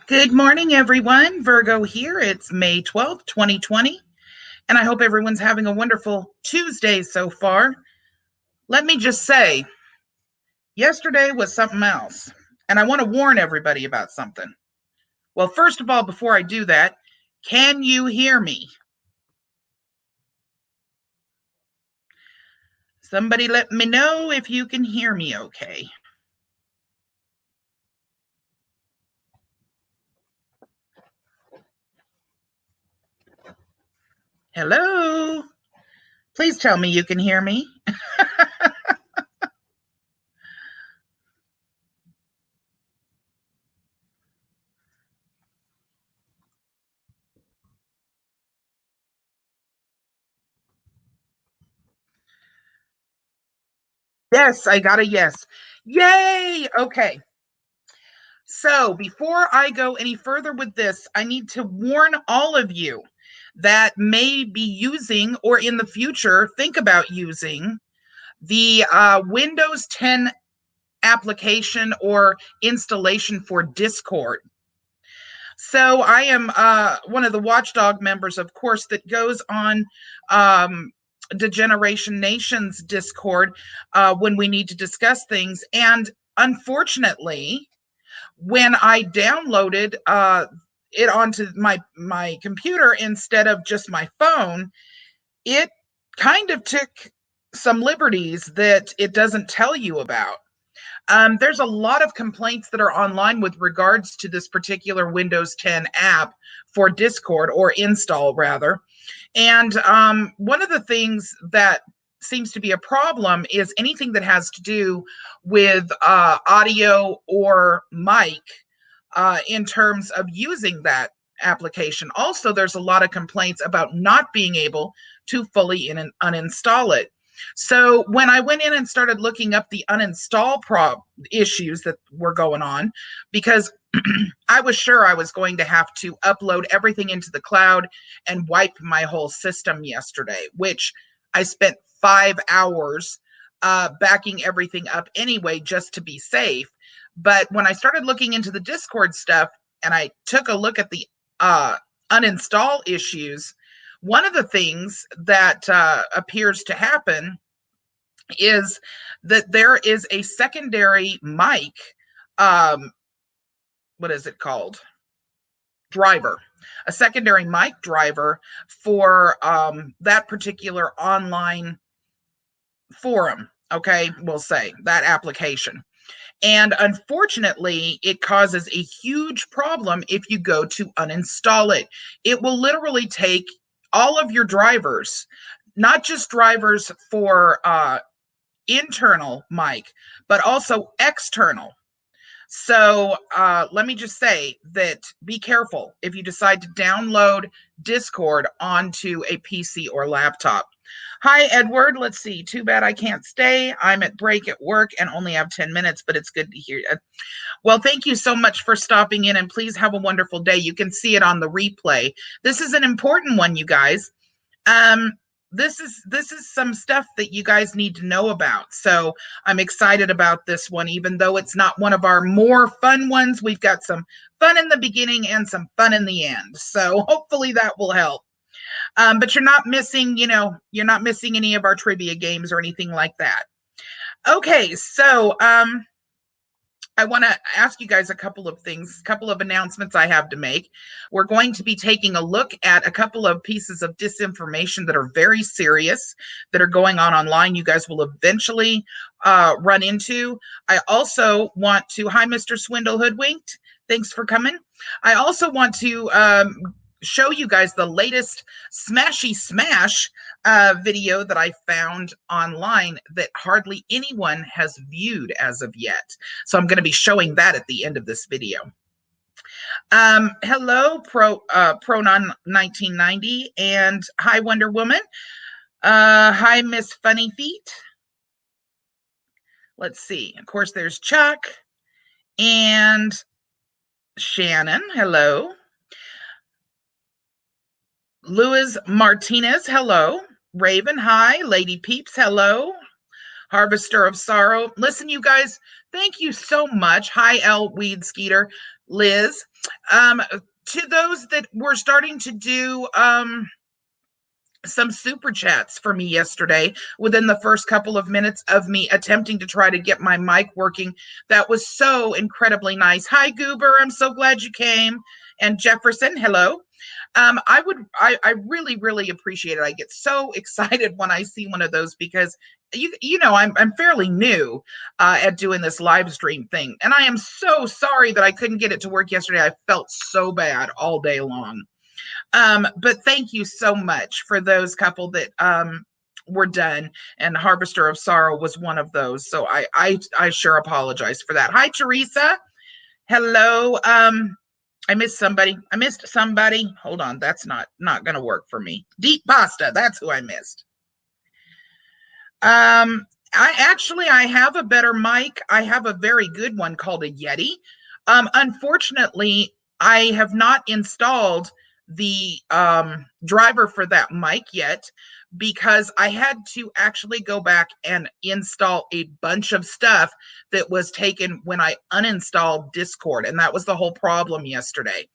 Good morning, everyone. Virgo here. It's May 12th, 2020, and I hope everyone's having a wonderful Tuesday so far. Let me just say, yesterday was something else, and I want to warn everybody about something. Well, first of all, before I do that, can you hear me? Somebody let me know if you can hear me okay. Hello? Please tell me you can hear me. Yes, I got a yes. Yay! Okay. So before I go any further with this, I need to warn all of you that may be using or in the future think about using the Windows 10 application or installation for Discord. So I am one of the Watchdog members, of course, that goes on Degeneration Nation's Discord when we need to discuss things. And unfortunately, when I downloaded it onto my computer instead of just my phone, it kind of took some liberties that it doesn't tell you about. There's a lot of complaints that are online with regards to this particular Windows 10 app for Discord, or install rather. And one of the things that seems to be a problem is anything that has to do with audio or mic in terms of using that application. Also, there's a lot of complaints about not being able to fully uninstall it. So when I went in and started looking up the uninstall issues that were going on, because I was sure I was going to have to upload everything into the cloud and wipe my whole system yesterday, which I spent 5 hours backing everything up anyway, just to be safe. But when I started looking into the Discord stuff and I took a look at the uninstall issues, one of the things that appears to happen is that there is a secondary mic, what is it called? Driver. A secondary mic driver for that particular online forum, okay, we'll say, that application. And unfortunately, it causes a huge problem if you go to uninstall it. It will literally take all of your drivers, not just drivers for internal mic, but also external. So let me just say that be careful if you decide to download Discord onto a PC or laptop. Hi, Edward. Let's see. Too bad I can't stay. I'm at break at work and only have 10 minutes, but it's good to hear you. Well, thank you so much for stopping in, and please have a wonderful day. You can see it on the replay. This is an important one, you guys. This is some stuff that you guys need to know about. So I'm excited about this one, even though it's not one of our more fun ones. We've got some fun in the beginning and some fun in the end. So hopefully that will help. But you're not missing, you're not missing any of our trivia games or anything like that. Okay, so I want to ask you guys a couple of things, a couple of announcements I have to make. We're going to be taking a look at a couple of pieces of disinformation that are very serious, that are going on online. You guys will eventually run into. I also want to, hi, Mr. Swindle Hoodwinked. Thanks for coming. I also want to show you guys the latest Smashy Smash video that I found online that hardly anyone has viewed as of yet. So I'm going to be showing that at the end of this video. Hello, Pronon 1990, and hi, Wonder Woman. Hi, Miss Funny Feet. Let's see. Of course, there's Chuck and Shannon. Hello. Luis Martinez, hello. Raven, hi. Lady Peeps, hello. Harvester of Sorrow. Listen, you guys, Thank you so much. Hi, L. Weed Skeeter, Liz. To those that were starting to do some super chats for me yesterday within the first couple of minutes of me attempting to try to get my mic working. That was so incredibly nice. Hi, Goober. I'm so glad you came. And Jefferson, hello. I really, really appreciate it. I get so excited when I see one of those because I'm fairly new at doing this live stream thing, and I am so sorry that I couldn't get it to work yesterday. I felt so bad all day long. But thank you so much for those couple that were done, and Harvester of Sorrow was one of those. So I sure apologize for that. Hi, Teresa. Hello. I missed somebody. Hold on, that's not gonna work for me. Deep Pasta, that's who I missed. I have a better mic. I have a very good one called a Yeti. Unfortunately, I have not installed the driver for that mic yet because I had to actually go back and install a bunch of stuff that was taken when I uninstalled Discord, and that was the whole problem yesterday.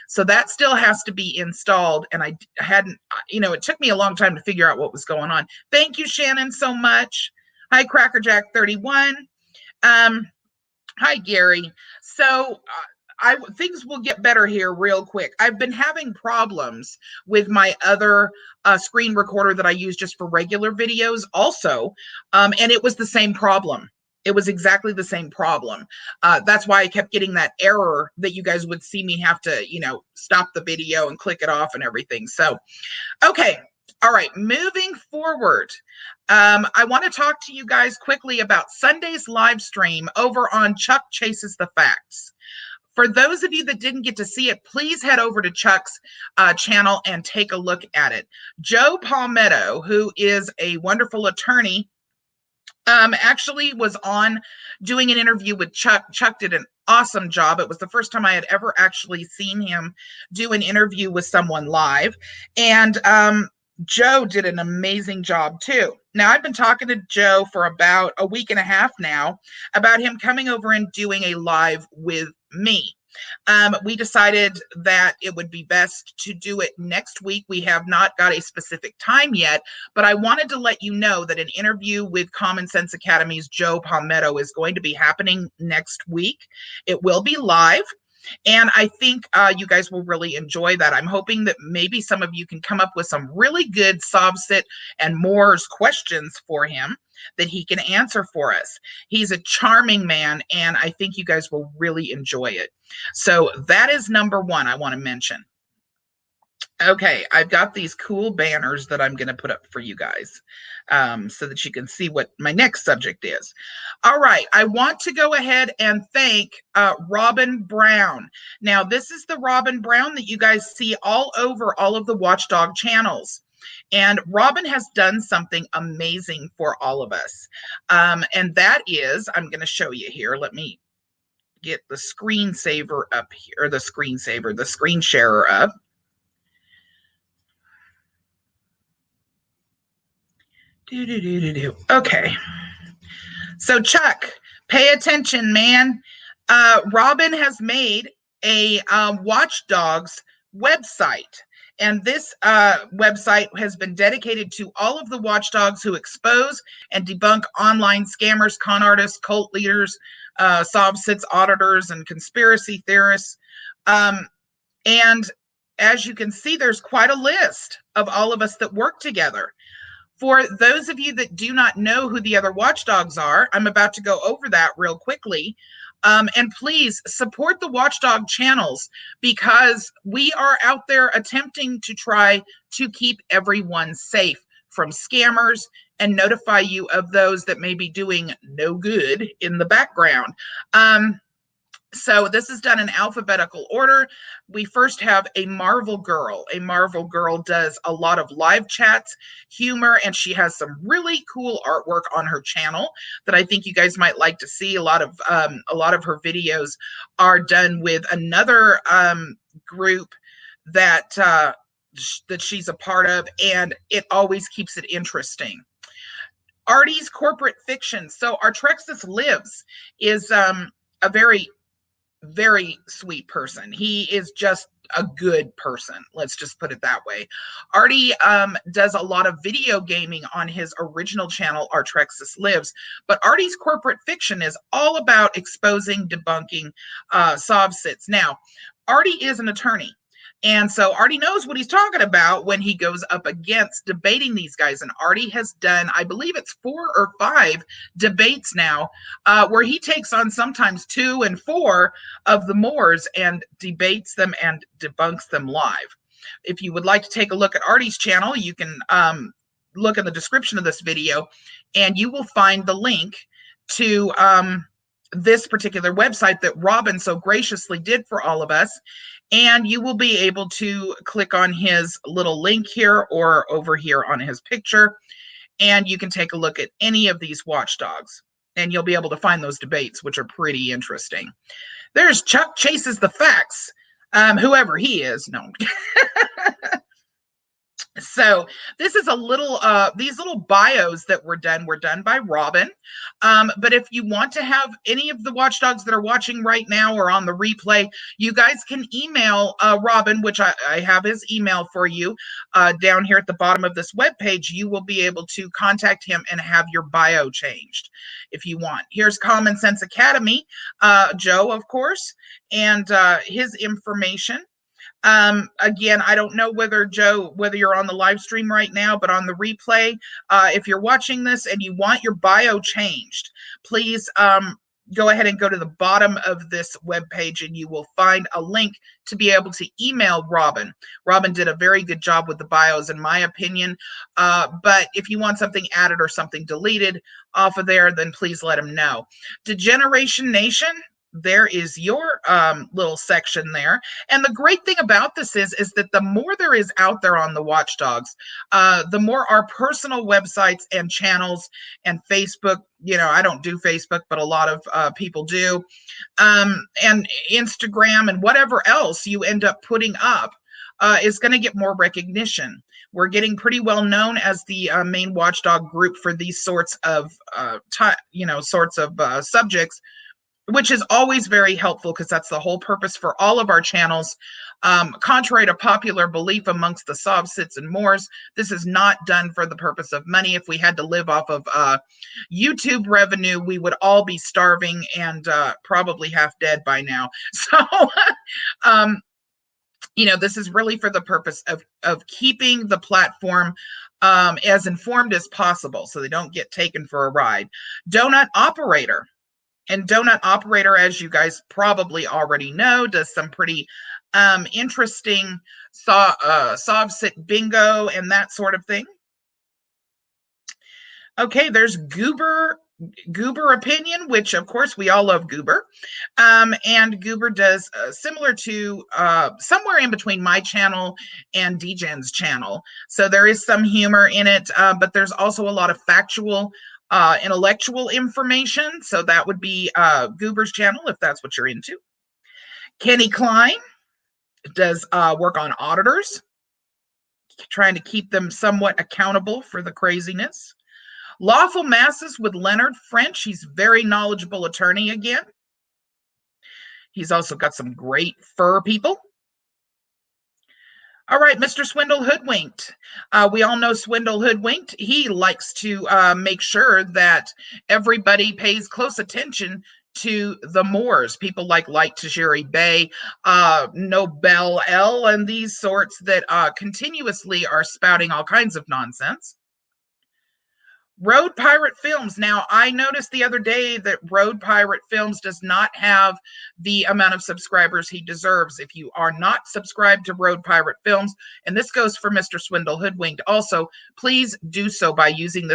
So that still has to be installed, and I hadn't, it took me a long time to figure out what was going on. Thank you, Shannon, so much. Hi, Crackerjack 31. Hi, Gary. So things will get better here real quick. I've been having problems with my other screen recorder that I use just for regular videos also, and it was the same problem. It was exactly the same problem. That's why I kept getting that error that you guys would see me have to, stop the video and click it off and everything. So, okay. All right, moving forward, I want to talk to you guys quickly about Sunday's live stream over on Chuck Chases the Facts. For those of you that didn't get to see it, please head over to Chuck's channel and take a look at it. Joe Palmetto, who is a wonderful attorney, actually was on doing an interview with Chuck. Chuck did an awesome job. It was the first time I had ever actually seen him do an interview with someone live. And Joe did an amazing job too. Now, I've been talking to Joe for about a week and a half now about him coming over and doing a live with me. We decided that it would be best to do it next week. We have not got a specific time yet, but I wanted to let you know that an interview with Common Sense Academy's Joe Palmetto is going to be happening next week. It will be live. And I think you guys will really enjoy that. I'm hoping that maybe some of you can come up with some really good Sovsit and Moore's questions for him that he can answer for us. He's a charming man, and I think you guys will really enjoy it. So that is number one I want to mention. Okay, I've got these cool banners that I'm going to put up for you guys so that you can see what my next subject is. All right, I want to go ahead and thank Robin Brown. Now, this is the Robin Brown that you guys see all over all of the Watchdog channels. And Robin has done something amazing for all of us. And that is, I'm going to show you here. Let me get the screensaver up here, or the screen sharer up. Okay. So Chuck, pay attention, man. Robin has made a Watchdogs website. And this website has been dedicated to all of the watchdogs who expose and debunk online scammers, con artists, cult leaders, Sovsits, auditors, and conspiracy theorists. And as you can see, there's quite a list of all of us that work together. For those of you that do not know who the other watchdogs are, I'm about to go over that real quickly. And please support the Watchdog channels because we are out there attempting to try to keep everyone safe from scammers and notify you of those that may be doing no good in the background. So this is done in alphabetical order. We first have a Marvel Girl. A Marvel Girl does a lot of live chats, humor, and she has some really cool artwork on her channel that I think you guys might like to see. A lot of her videos are done with another group that she's a part of, and it always keeps it interesting. Artie's Corporate Fiction. So Artrexis Lives is a very, very sweet person. He is just a good person. Let's just put it that way. Artie does a lot of video gaming on his original channel, Artrexis Lives, but Artie's Corporate Fiction is all about exposing, debunking sovsits. Now, Artie is an attorney. And so Artie knows what he's talking about when he goes up against debating these guys. And Artie has done, I believe it's 4 or 5 debates now, where he takes on sometimes 2 and 4 of the Moors and debates them and debunks them live. If you would like to take a look at Artie's channel, you can look in the description of this video, and you will find the link to this particular website that Robin so graciously did for all of us. And you will be able to click on his little link here or over here on his picture, and you can take a look at any of these watchdogs, and you'll be able to find those debates, which are pretty interesting. There's Chuck Chases the Facts, whoever he is. No. So this is a little, these little bios that were done by Robin. But if you want to have any of the watchdogs that are watching right now or on the replay, you guys can email Robin, which I have his email for you down here at the bottom of this webpage. You will be able to contact him and have your bio changed if you want. Here's Common Sense Academy, Joe, of course, and his information. Again, I don't know whether you're on the live stream right now, but on the replay, if you're watching this and you want your bio changed, please go ahead and go to the bottom of this webpage, and you will find a link to be able to email Robin. Robin did a very good job with the bios, in my opinion. But if you want something added or something deleted off of there, then please let him know. Degeneration Nation, there is your little section there. And the great thing about this is that the more there is out there on the watchdogs, the more our personal websites and channels and Facebook, I don't do Facebook, but a lot of people do, and Instagram and whatever else you end up putting up is going to get more recognition. We're getting pretty well known as the main watchdog group for these sorts of subjects, which is always very helpful, because that's the whole purpose for all of our channels. Contrary to popular belief amongst the sovsits and Moors, this is not done for the purpose of money. If we had to live off of YouTube revenue, we would all be starving and probably half dead by now. So, this is really for the purpose of keeping the platform as informed as possible, so they don't get taken for a ride. Donut Operator. And Donut Operator, as you guys probably already know, does some pretty interesting sovsit bingo and that sort of thing. Okay, there's Goober Opinion, which of course we all love Goober. And Goober does similar to somewhere in between my channel and DGen's channel. So there is some humor in it, but there's also a lot of factual intellectual information. So that would be Goober's channel, if that's what you're into. Kenny Klein does work on auditors, trying to keep them somewhat accountable for the craziness. Lawful Masses with Leonard French. He's very knowledgeable attorney again. He's also got some great fur people. All right, Mr. Swindle Hoodwinked. We all know Swindle Hoodwinked. He likes to make sure that everybody pays close attention to the Moors, people like Light Tajiri Bay, Nobel L, and these sorts that continuously are spouting all kinds of nonsense. Road Pirate Films. Now, I noticed the other day that Road Pirate Films does not have the amount of subscribers he deserves. If you are not subscribed to Road Pirate Films, and this goes for Mr. Swindle Hoodwinked also, please do so by using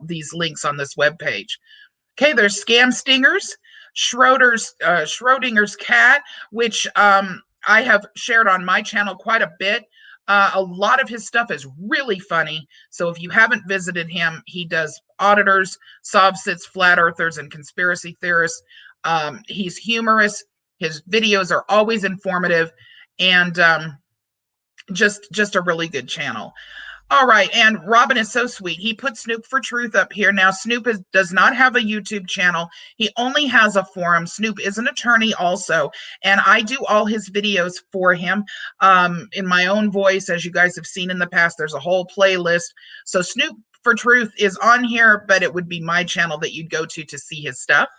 these links on this webpage. Okay, there's Scam Stingers, Schrodinger's Cat, which I have shared on my channel quite a bit. A lot of his stuff is really funny. So if you haven't visited him, he does auditors, sovsits, flat earthers, and conspiracy theorists. He's humorous. His videos are always informative, and just a really good channel. All right, and Robin is so sweet. He put Snoop for Truth up here. Now, Snoop does not have a YouTube channel. He only has a forum. Snoop is an attorney also, and I do all his videos for him in my own voice. As you guys have seen in the past, there's a whole playlist. So Snoop for Truth is on here, but it would be my channel that you'd go to see his stuff.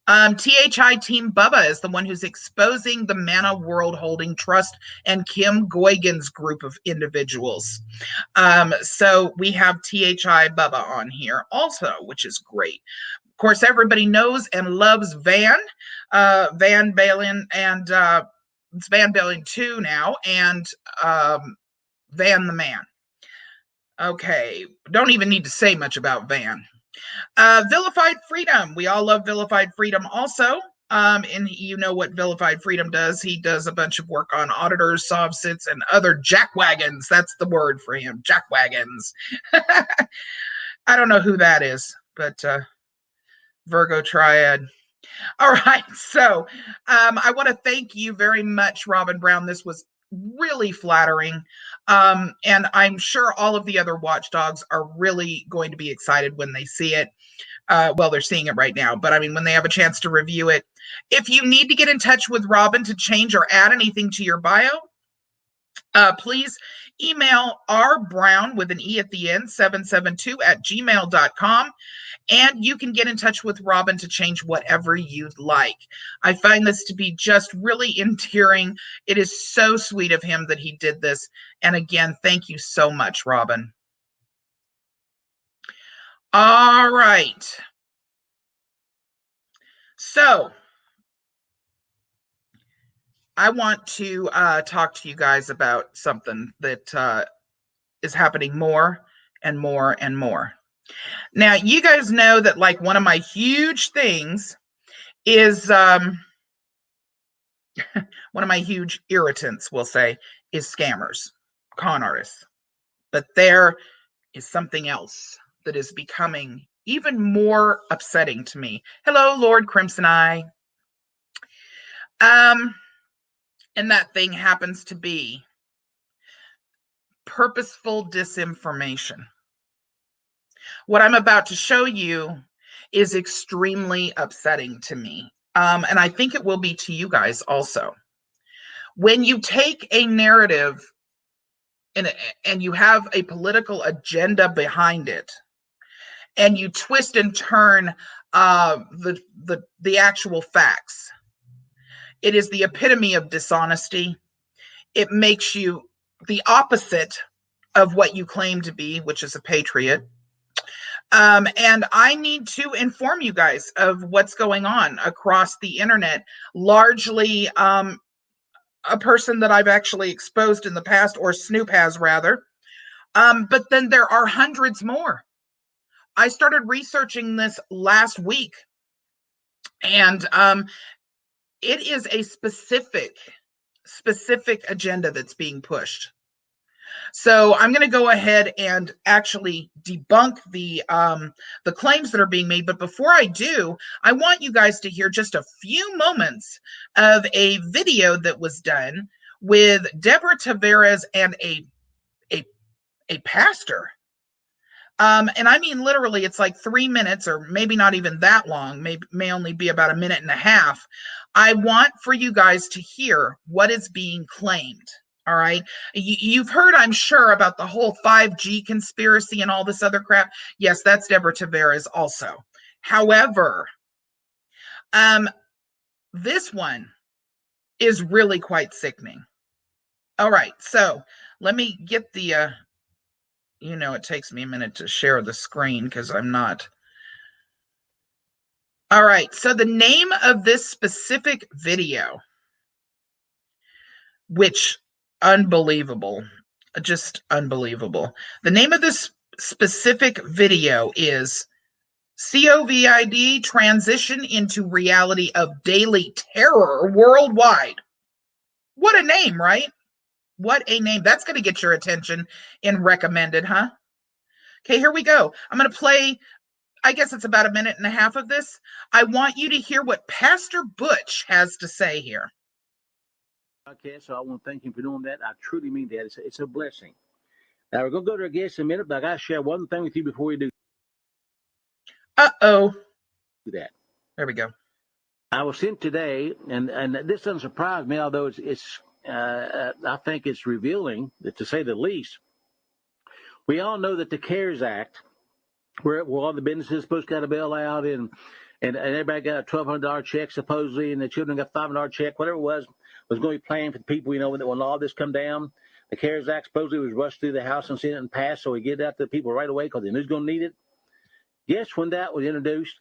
THI Team Bubba is the one who's exposing the Mana World Holding Trust and Kim Goigan's group of individuals. So we have THI Bubba on here also, which is great. Of course, everybody knows and loves Van Balen, and it's Van Balen 2 now, and Van the Man. Okay, don't even need to say much about Van. Vilified Freedom. We all love Vilified Freedom also. And you know what Vilified Freedom does. He does a bunch of work on auditors, sovsits, and other jackwagons. That's the word for him, jackwagons. I don't know who that is, but Virgo Triad. All right, so I want to thank you very much, Robin Brown. This was really flattering. And I'm sure all of the other watchdogs are really going to be excited when they see it. Well, they're seeing it right now, but I mean, when they have a chance to review it. If you need to get in touch with Robin to change or add anything to your bio, please email rbrown with an E at the end, 772@gmail.com. And you can get in touch with Robin to change whatever you'd like. I find this to be just really endearing. It is so sweet of him that he did this. And again, thank you so much, Robin. All right. So I want to talk to you guys about something that is happening more and more and more. Now, you guys know that like one of my huge things is one of my huge irritants, we'll say, is scammers, con artists. But there is something else that is becoming even more upsetting to me. Hello, Lord Crimson Eye. And that thing happens to be purposeful disinformation. What I'm about to show you is extremely upsetting to me. And I think it will be to you guys also. When you take a narrative and you have a political agenda behind it, and you twist and turn the actual facts, it is the epitome of dishonesty. It makes you the opposite of what you claim to be, which is a patriot. And I need to inform you guys of what's going on across the internet, largely a person that I've actually exposed in the past, or Snoop has rather. But then there are hundreds more. I started researching this last week, and it is a specific agenda that's being pushed. So I'm going to go ahead and actually debunk the claims that are being made. But before I do, I want you guys to hear just a few moments of a video that was done with Deborah Tavares and a pastor. And I mean, literally, it's like 3 minutes, or maybe not even that long, may only be about a minute and a half. I want for you guys to hear what is being claimed. All right. You've heard, I'm sure, about the whole 5G conspiracy and all this other crap. Yes, that's Deborah Tavares also. However, this one is really quite sickening. All right. So let me get the, it takes me a minute to share the screen because I'm not. All right. So the name of this specific video, which unbelievable, just unbelievable. The name of this specific video is COVID Transition into Reality of Daily Terror Worldwide. What a name, right? What a name. That's going to get your attention in recommended, huh? Okay, here we go. I'm going to play, I guess it's about a minute and a half of this. I want you to hear what Pastor Butch has to say here. Okay, so I want to thank you for doing that. I truly mean that. It's a blessing. Now, we're going to go to our guests in a minute, but I got to share one thing with you before we do Uh-oh. that. There we go. I was sent today, and this doesn't surprise me, although I think it's revealing, to say the least. We all know that the CARES Act, where all the businesses supposed to get a bailout, and everybody got a $1,200 check supposedly, and the children got a $500 check, whatever it was going to be planned for the people. When all this come down, the CARES Act supposedly was rushed through the House and Senate and passed, so we get it out to the people right away because they knew who's going to need it. Guess when that was introduced?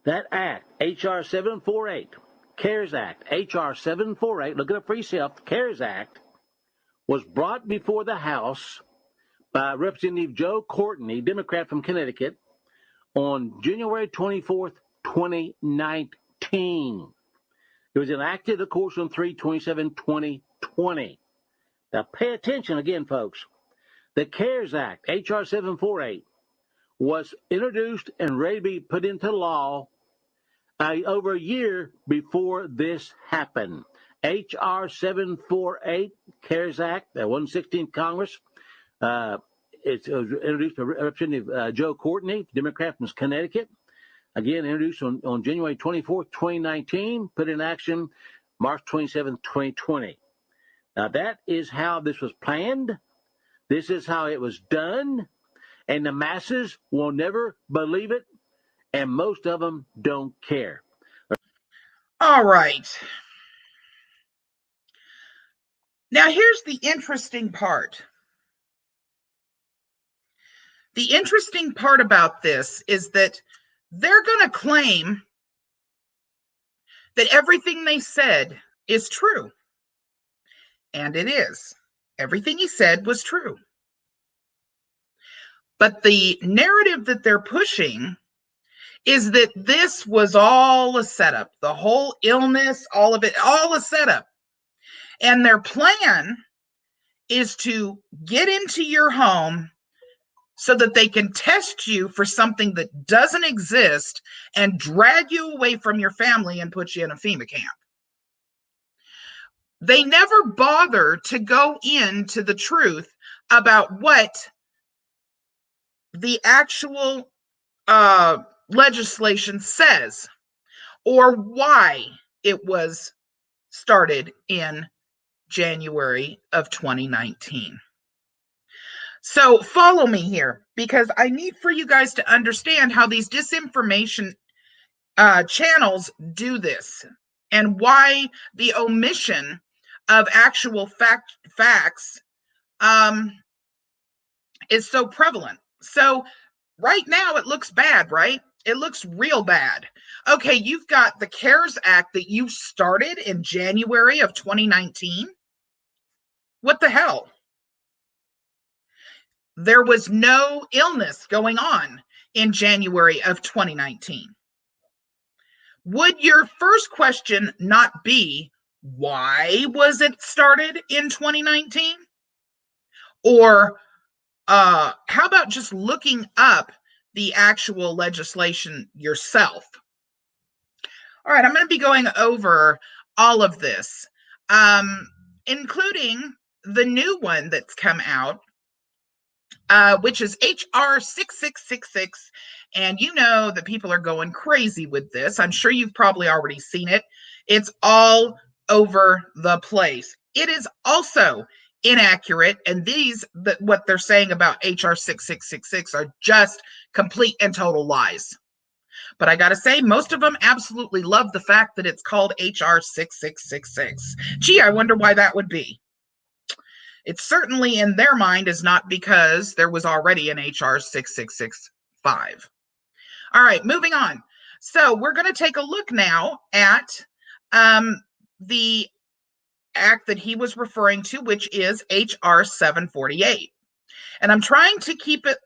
That act, HR 748, CARES Act, HR 748, look it up for yourself, the CARES Act was brought before the House by Representative Joe Courtney, Democrat from Connecticut, on January 24th, 2019. It was enacted, of course, on 3/27/2020. Now, pay attention again, folks. The CARES Act, HR 748, was introduced and ready to be put into law over a year before this happened. HR 748, CARES Act, that 116th Congress. It was introduced by Representative Joe Courtney, Democrat from Connecticut. Again, introduced on January 24th, 2019, put in action March 27th, 2020. Now, that is how this was planned. This is how it was done. And the masses will never believe it. And most of them don't care. All right. Now, here's the interesting part. The interesting part about this is that they're going to claim that everything they said is true. And it is. Everything he said was true. But the narrative that they're pushing is that this was all a setup. The whole illness, all of it, all a setup. And their plan is to get into your home so that they can test you for something that doesn't exist and drag you away from your family and put you in a FEMA camp. They never bother to go into the truth about what the actual legislation says or why it was started in January of 2019. So follow me here, because I need for you guys to understand how these disinformation channels do this and why the omission of actual facts is so prevalent. So right now it looks bad, right? It looks real bad. Okay, you've got the CARES Act that you started in January of 2019. What the hell? There was no illness going on in January of 2019. Would your first question not be, why was it started in 2019? Or how about just looking up the actual legislation yourself? All right, I'm going to be going over all of this, including the new one that's come out, which is HR6666. And you know that people are going crazy with this. I'm sure you've probably already seen it. It's all over the place. It is also inaccurate. And what they're saying about HR6666 are just complete and total lies. But I got to say, most of them absolutely love the fact that it's called HR6666. Gee, I wonder why that would be. It certainly in their mind is not because there was already an HR 6665. All right, moving on. So we're going to take a look now at the act that he was referring to, which is HR 748. And I'm trying to keep it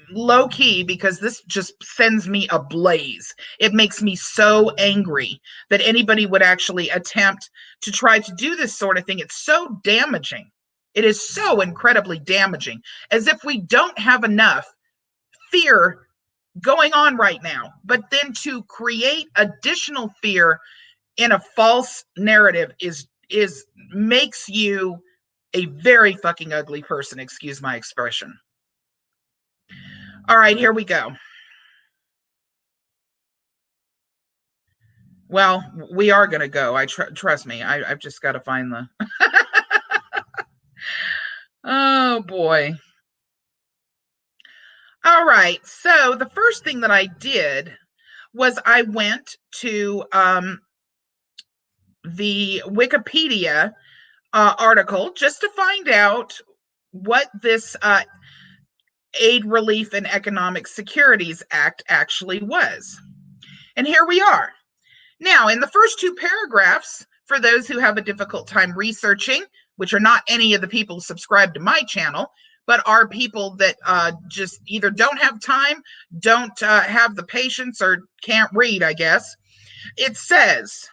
low key because this just sends me ablaze. It makes me so angry that anybody would actually attempt to try to do this sort of thing. It's so damaging. It is so incredibly damaging, as if we don't have enough fear going on right now, but then to create additional fear in a false narrative makes you A very fucking ugly person, excuse my expression. All right, here we go. Well, we are going to go. Trust me. I've just got to find the. Oh boy. All right. So the first thing that I did was I went to the Wikipedia article just to find out what this Aid, Relief, and Economic Securities Act actually was. And here we are. Now, in the first two paragraphs, for those who have a difficult time researching, which are not any of the people subscribed to my channel, but are people that just either don't have time, don't have the patience, or can't read, I guess. It says,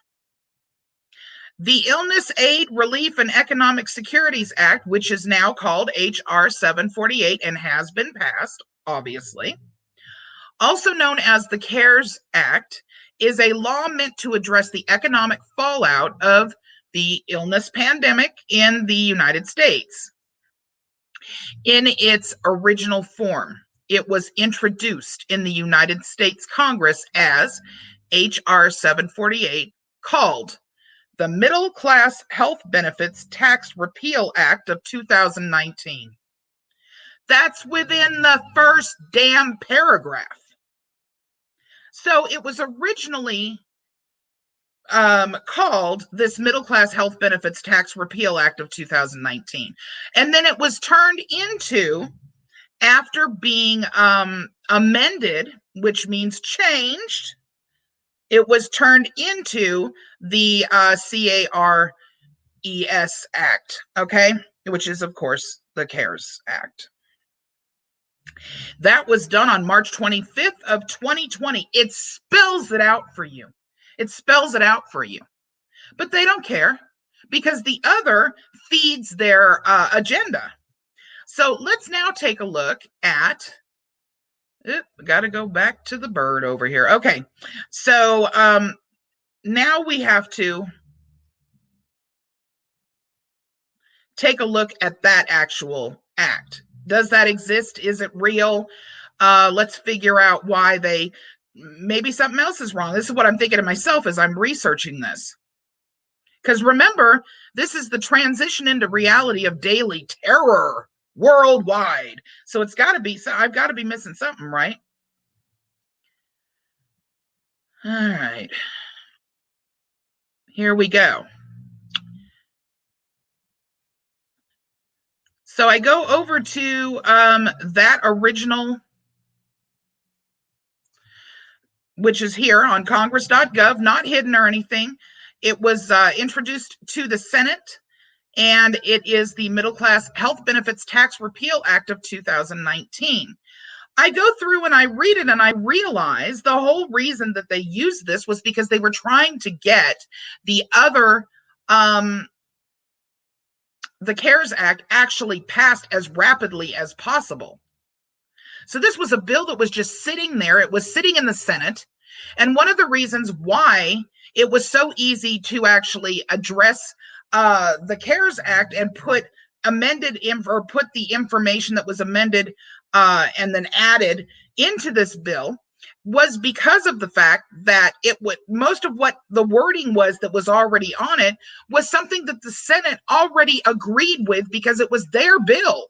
the Illness Aid, Relief, and Economic Securities Act, which is now called HR 748 and has been passed, obviously, also known as the CARES Act, is a law meant to address the economic fallout of the illness pandemic in the United States. In its original form, it was introduced in the United States Congress as HR 748, called the Middle Class Health Benefits Tax Repeal Act of 2019. That's within the first damn paragraph. So it was originally called this Middle Class Health Benefits Tax Repeal Act of 2019. And then it was turned into, after being amended, which means changed, it was turned into the CARES Act, okay? Which is, of course, the CARES Act. That was done on March 25th of 2020. It spells it out for you. It spells it out for you. But they don't care because the other feeds their agenda. So let's now take a look at, got to go back to the bird over here. Okay, so now we have to take a look at that actual act. Does that exist? Is it real? Let's figure out why maybe something else is wrong. This is what I'm thinking to myself as I'm researching this. Because remember, this is the transition into reality of daily terror worldwide. So it's got to be, I've got to be missing something, right? All right. Here we go. So I go over to that original, which is here on congress.gov, not hidden or anything. It was introduced to the Senate, and it is the Middle Class Health Benefits Tax Repeal Act of 2019. I go through and I read it and I realize the whole reason that they used this was because they were trying to get the other, the CARES Act actually passed as rapidly as possible. So this was a bill that was just sitting there. It was sitting in the Senate. And one of the reasons why it was so easy to actually address the CARES Act and put the information that was amended and then added into this bill was because of the fact that most of what the wording was that was already on it was something that the Senate already agreed with because it was their bill.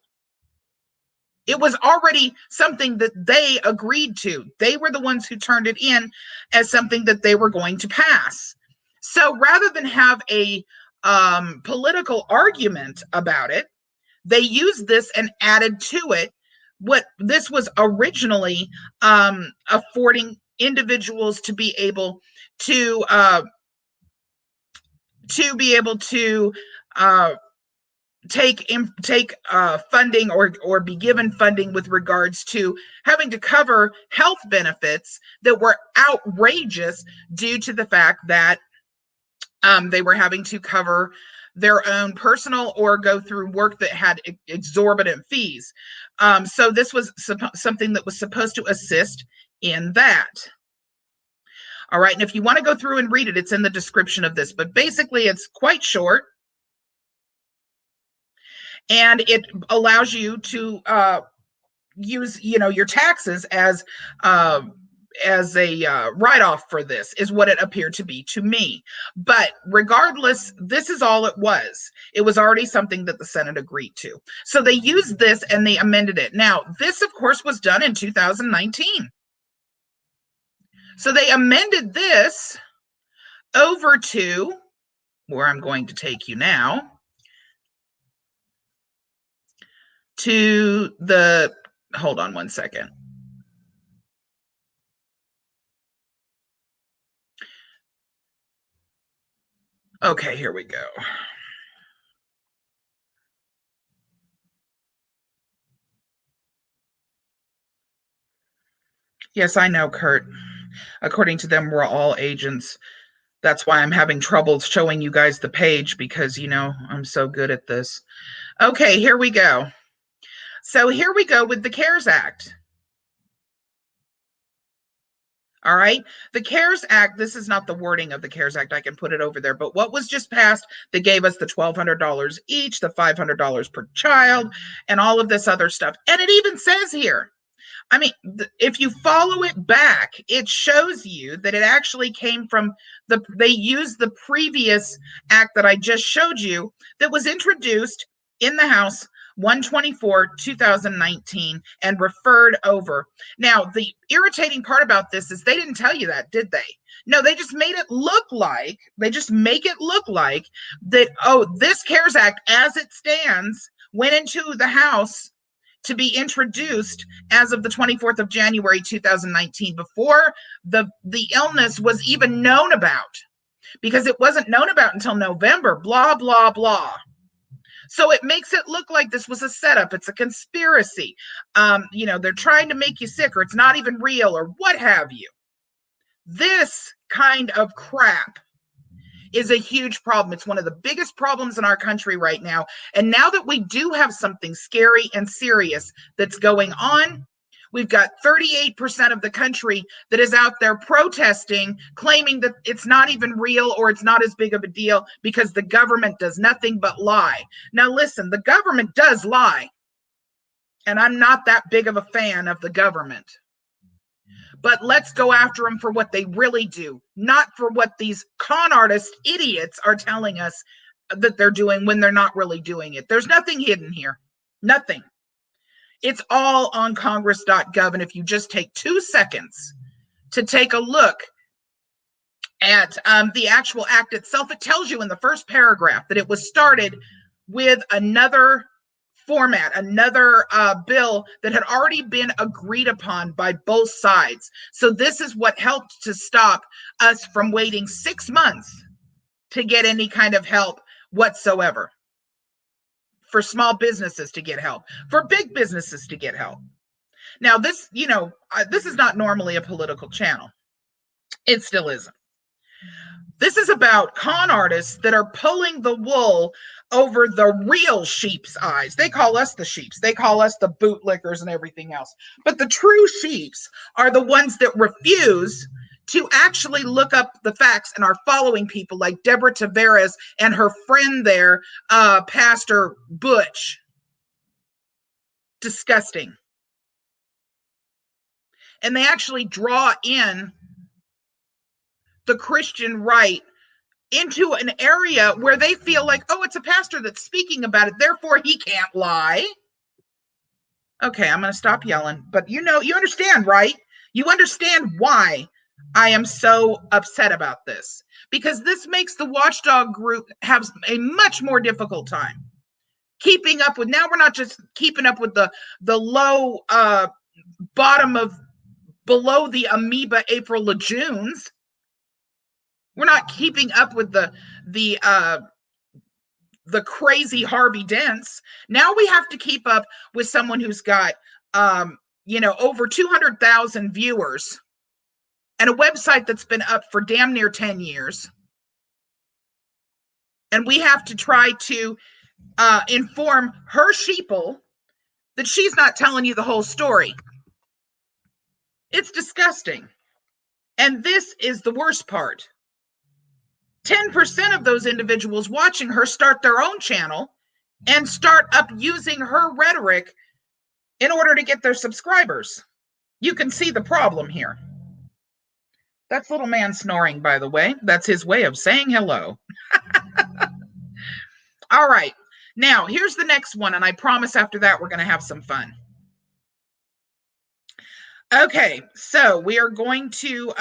It was already something that they agreed to. They were the ones who turned it in as something that they were going to pass. So rather than have a political argument about it, they used this and added to it what this was originally affording individuals to be able to take funding or be given funding with regards to having to cover health benefits that were outrageous due to the fact that they were having to cover their own personal or go through work that had exorbitant fees. So this was something that was supposed to assist in that. All right, and if you want to go through and read it, it's in the description of this, but basically it's quite short. and it allows you to use, your taxes as a write-off for this, is what it appeared to be to me. But regardless, this is all it was. It was already something that the Senate agreed to. So they used this and they amended it. Now, this, of course, was done in 2019. So they amended this over to where I'm going to take you now, to the, hold on one second. Okay, here we go. Yes, I know, Kurt. According to them, we're all agents. That's why I'm having trouble showing you guys the page, because, I'm so good at this. Okay, here we go. So here we go with the CARES Act. All right. The CARES Act, this is not the wording of the CARES Act. I can put it over there. But what was just passed, they gave us the $1,200 each, the $500 per child, and all of this other stuff. And it even says here, I mean, if you follow it back, it shows you that it actually came from they used the previous act that I just showed you that was introduced in the House 124, 2019, and referred over. Now, the irritating part about this is they didn't tell you that, did they? No, they just made it look like, that, this CARES Act, as it stands, went into the House to be introduced as of the 24th of January, 2019, before the illness was even known about, because it wasn't known about until November, blah, blah, blah. So it makes it look like this was a setup. It's a conspiracy. They're trying to make you sick, or it's not even real, or what have you. This kind of crap is a huge problem. It's one of the biggest problems in our country right now. And now that we do have something scary and serious that's going on, we've got 38% of the country that is out there protesting, claiming that it's not even real, or it's not as big of a deal because the government does nothing but lie. Now, listen, the government does lie, and I'm not that big of a fan of the government. But let's go after them for what they really do, not for what these con artist idiots are telling us that they're doing when they're not really doing it. There's nothing hidden here. Nothing. It's all on congress.gov. And if you just take 2 seconds to take a look at the actual act itself, it tells you in the first paragraph that it was started with another format, another bill that had already been agreed upon by both sides. So this is what helped to stop us from waiting 6 months to get any kind of help whatsoever, for small businesses to get help, for big businesses to get help. Now, this, this is not normally a political channel. It still isn't. This is about con artists that are pulling the wool over the real sheep's eyes. They call us the sheeps. They call us the bootlickers and everything else. But the true sheeps are the ones that refuse to actually look up the facts and are following people like Deborah Tavares and her friend there, Pastor Butch. Disgusting. And they actually draw in the Christian right into an area where they feel like, oh, it's a pastor that's speaking about it, therefore he can't lie. Okay, I'm going to stop yelling, but you understand, right? You understand why I am so upset about this, because this makes the Watchdog group have a much more difficult time keeping up with. Now we're not just keeping up with the low bottom of below the amoeba April Legunes. We're not keeping up with the crazy Harvey Dents. Now we have to keep up with someone who's got, over 200,000 viewers and a website that's been up for damn near 10 years. And we have to try to inform her sheeple that she's not telling you the whole story. It's disgusting. And this is the worst part. 10% of those individuals watching her start their own channel and start up using her rhetoric in order to get their subscribers. You can see the problem here. That's little man snoring, by the way. That's his way of saying hello. All right. Now, here's the next one, and I promise after that we're going to have some fun. Okay, so we are going to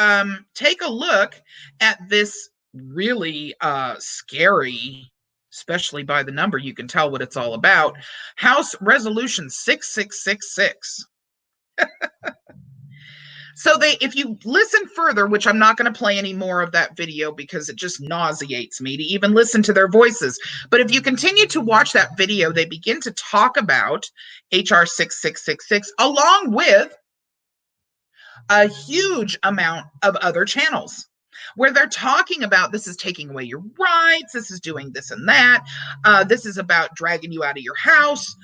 take a look at this really scary, especially by the number, you can tell what it's all about, House Resolution 6666. So if you listen further, which I'm not going to play any more of that video because it just nauseates me to even listen to their voices. But if you continue to watch that video, they begin to talk about HR 6666 along with a huge amount of other channels where they're talking about this is taking away your rights, this is doing this and that, this is about dragging you out of your house.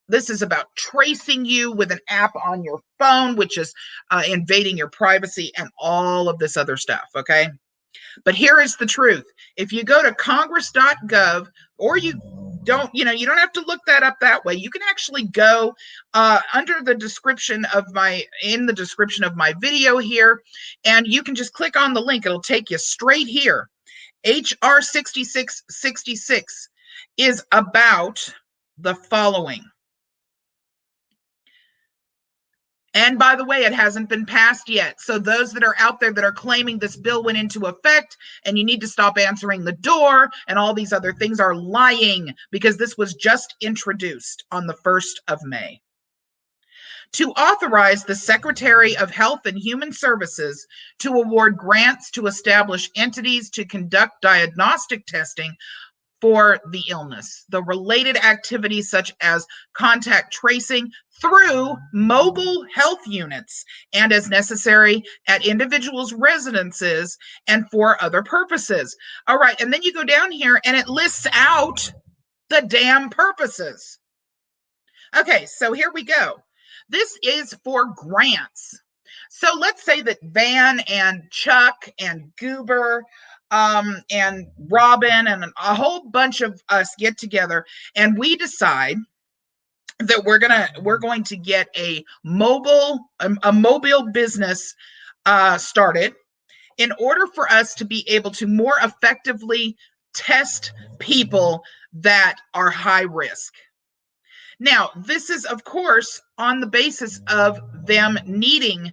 This is about tracing you with an app on your phone, which is invading your privacy and all of this other stuff, okay? But here is the truth. If you go to congress.gov, or you don't have to look that up that way. You can actually go under the description of my video here, and you can just click on the link. It'll take you straight here. HR 6666 is about the following. And by the way, it hasn't been passed yet. So those that are out there that are claiming this bill went into effect and you need to stop answering the door and all these other things are lying, because this was just introduced on the 1st of May. To authorize the Secretary of Health and Human Services to award grants to establish entities to conduct diagnostic testing for the illness, the related activities such as contact tracing through mobile health units, and as necessary at individuals' residences and for other purposes. All right, and then you go down here and it lists out the damn purposes. Okay, so here we go. This is for grants. So let's say that Van and Chuck and Goober and Robin and a whole bunch of us get together and we decide that we're going to get a mobile business started in order for us to be able to more effectively test people that are high risk. Now, this is, of course, on the basis of them needing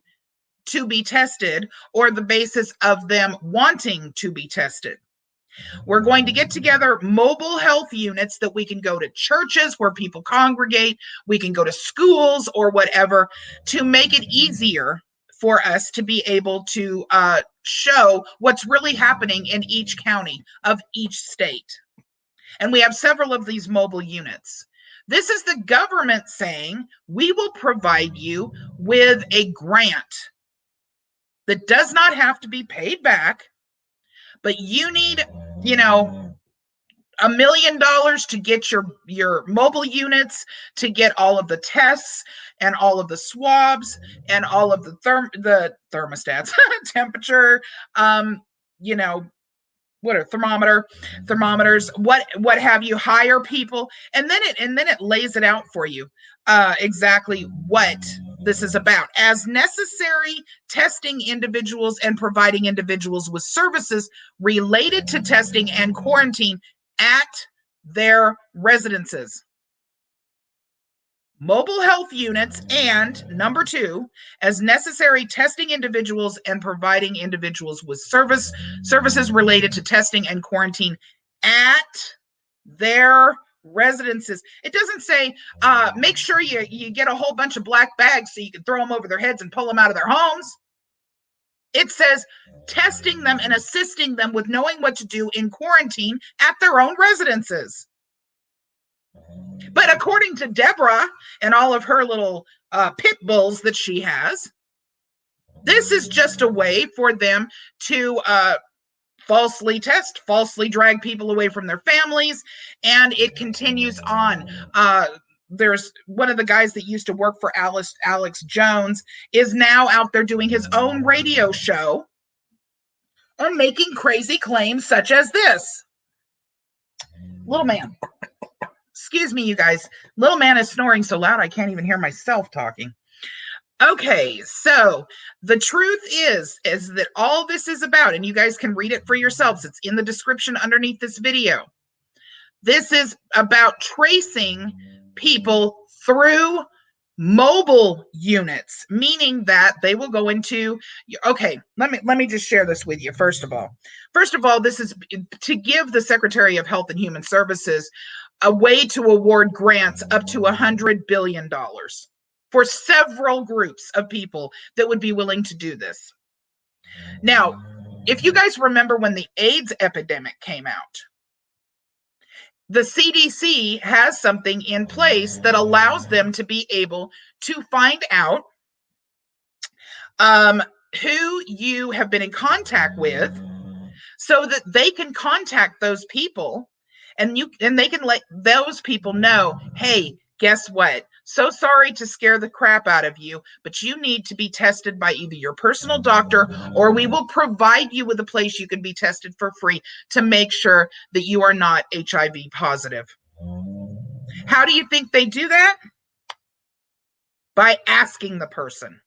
to be tested or the basis of them wanting to be tested. We're going to get together mobile health units that we can go to churches where people congregate, we can go to schools or whatever, to make it easier for us to be able to show what's really happening in each county of each state. And we have several of these mobile units. This is the government saying, we will provide you with a grant that does not have to be paid back, but you need, $1 million to get your mobile units, to get all of the tests and all of the swabs and all of the thermostats, temperature, what are thermometers, what have you, hire people, and then it lays it out for you exactly what this is about. As necessary, testing individuals and providing individuals with services related to testing and quarantine at their residences. Mobile health units, and number 2, as necessary, testing individuals and providing individuals with services related to testing and quarantine at their residences. It doesn't say make sure you get a whole bunch of black bags so you can throw them over their heads and pull them out of their homes. It says testing them and assisting them with knowing what to do in quarantine at their own residences. But according to Deborah and all of her little pit bulls that she has, this is just a way for them to falsely test, falsely drag people away from their families, and it continues on. There's one of the guys that used to work for Alex Jones is now out there doing his own radio show and making crazy claims such as this. Little man, Excuse me, you guys. Little man is snoring so loud I can't even hear myself talking. Okay, so the truth is that all this is about, and you guys can read it for yourselves. It's in the description underneath this video. This is about tracing people through mobile units, meaning that they will go into, okay, let me just share this with you. First of all, this is to give the Secretary of Health and Human Services a way to award grants up to $100 billion for several groups of people that would be willing to do this. Now, if you guys remember when the AIDS epidemic came out, the CDC has something in place that allows them to be able to find out who you have been in contact with, so that they can contact those people, and they can let those people know, hey, guess what? So sorry to scare the crap out of you, but you need to be tested by either your personal doctor, or we will provide you with a place you can be tested for free to make sure that you are not HIV positive. How do you think they do that? By asking the person.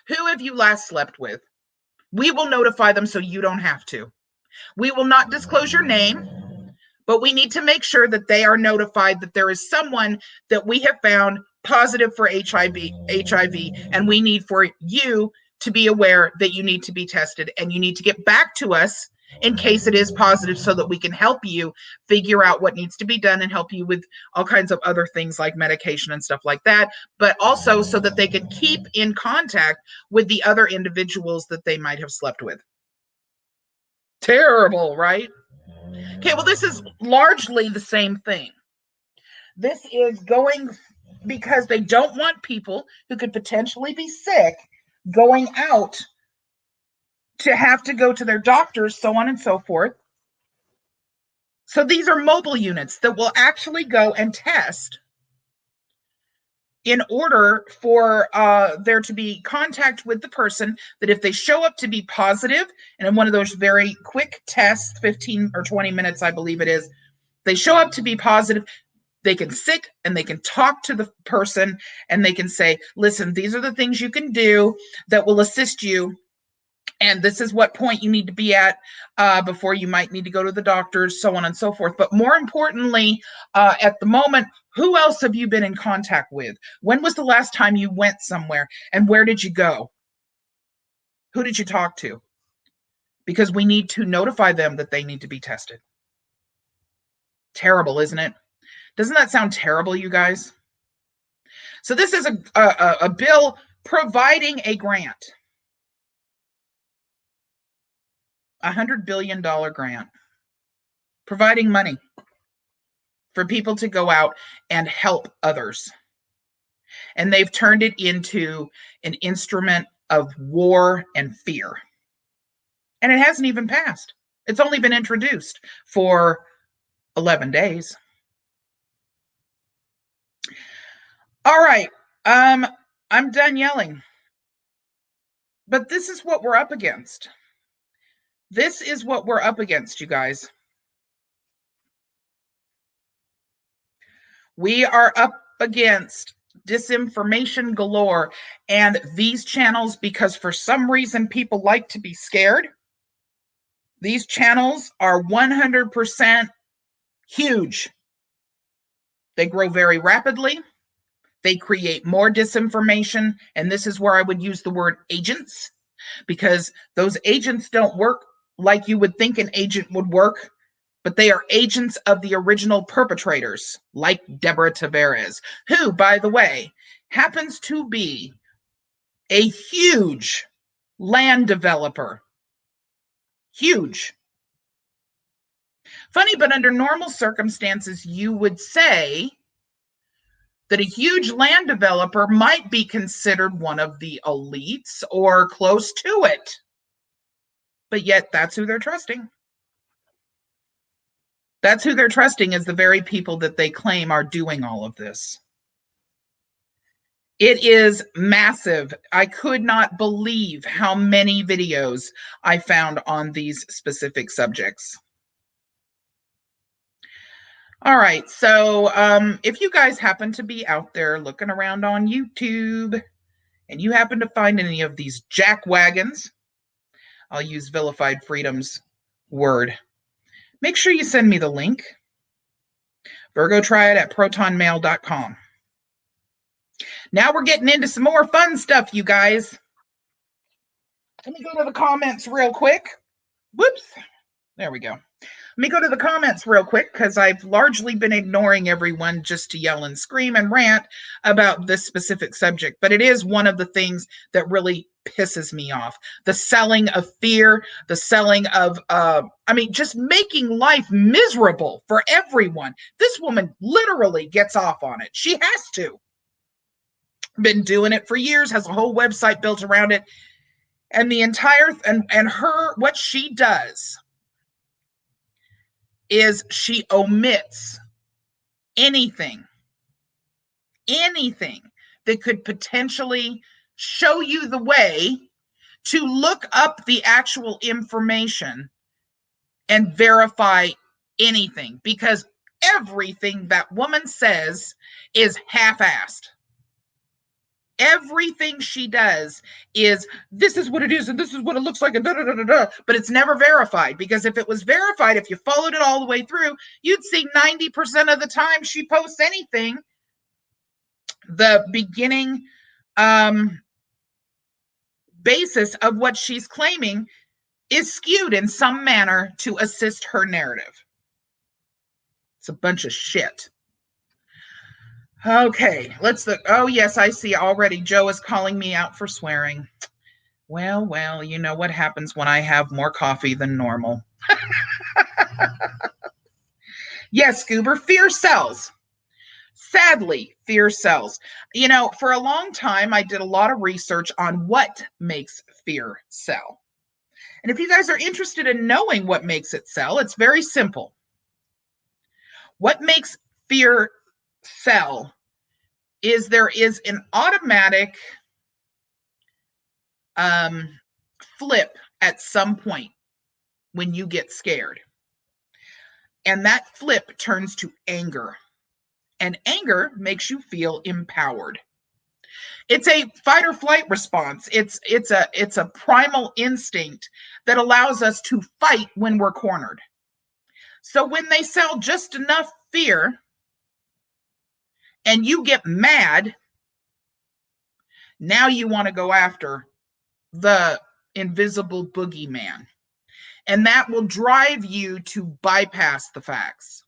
Who have you last slept with? We will notify them so you don't have to. We will not disclose your name, but we need to make sure that they are notified that there is someone that we have found positive for HIV, and we need for you to be aware that you need to be tested, and you need to get back to us in case it is positive, so that we can help you figure out what needs to be done and help you with all kinds of other things like medication and stuff like that, but also so that they can keep in contact with the other individuals that they might have slept with. Terrible, right? Okay, well, this is largely the same thing. This is going, because they don't want people who could potentially be sick going out to have to go to their doctors, so on and so forth. So these are mobile units that will actually go and test in order for there to be contact with the person, that if they show up to be positive, and in one of those very quick tests, 15 or 20 minutes, I believe it is, they show up to be positive, they can sit and they can talk to the person, and they can say, listen, these are the things you can do that will assist you, and this is what point you need to be at before you might need to go to the doctors, so on and so forth. But more importantly, at the moment, who else have you been in contact with? When was the last time you went somewhere, and where did you go? Who did you talk to? Because we need to notify them that they need to be tested. Terrible, isn't it? Doesn't that sound terrible, you guys? So this is a bill providing a grant. $100 billion grant, providing money for people to go out and help others. And they've turned it into an instrument of war and fear. And it hasn't even passed. It's only been introduced for 11 days. All right, I'm done yelling. But this is what we're up against. This is what we're up against, you guys. We are up against disinformation galore, and these channels, because for some reason people like to be scared, these channels are 100% huge. They grow very rapidly. They create more disinformation, and this is where I would use the word agents, because those agents don't work like you would think an agent would work, but they are agents of the original perpetrators, like Deborah Tavares, who, by the way, happens to be a huge land developer. Huge. Funny, but under normal circumstances, you would say that a huge land developer might be considered one of the elites or close to it. But yet, that's who they're trusting. That's who they're trusting, as the very people that they claim are doing all of this. It is massive. I could not believe how many videos I found on these specific subjects. All right. So if you guys happen to be out there looking around on YouTube and you happen to find any of these jack wagons, I'll use Vilified Freedom's word. Make sure you send me the link. VirgoTriad@protonmail.com. Now we're getting into some more fun stuff, you guys. Let me go to the comments real quick. Whoops. There we go. Let me go to the comments real quick because I've largely been ignoring everyone just to yell and scream and rant about this specific subject. But it is one of the things that really pisses me off. The selling of fear, the selling of, just making life miserable for everyone. This woman literally gets off on it. She has to. Been doing it for years, has a whole website built around it. And the entire, and her, what she does is she omits anything that could potentially show you the way to look up the actual information and verify anything, because everything that woman says is half-assed. Everything she does is, this is what it is, and this is what it looks like, and but it's never verified, because if it was verified, if you followed it all the way through, you'd see 90% of the time she posts anything, the beginning basis of what she's claiming is skewed in some manner to assist her narrative. It's a bunch of shit. Okay, let's look. Oh, yes, I see already. Joe is calling me out for swearing. Well, you know what happens when I have more coffee than normal. Yes, Goober, fear sells. Sadly, fear sells. You know, for a long time, I did a lot of research on what makes fear sell. And if you guys are interested in knowing what makes it sell, it's very simple. What makes fear sell is there is an automatic flip at some point when you get scared. And that flip turns to anger. And anger makes you feel empowered. It's a fight or flight response. It's a primal instinct that allows us to fight when we're cornered. So when they sell just enough fear and you get mad, now you want to go after the invisible boogeyman. And that will drive you to bypass the facts.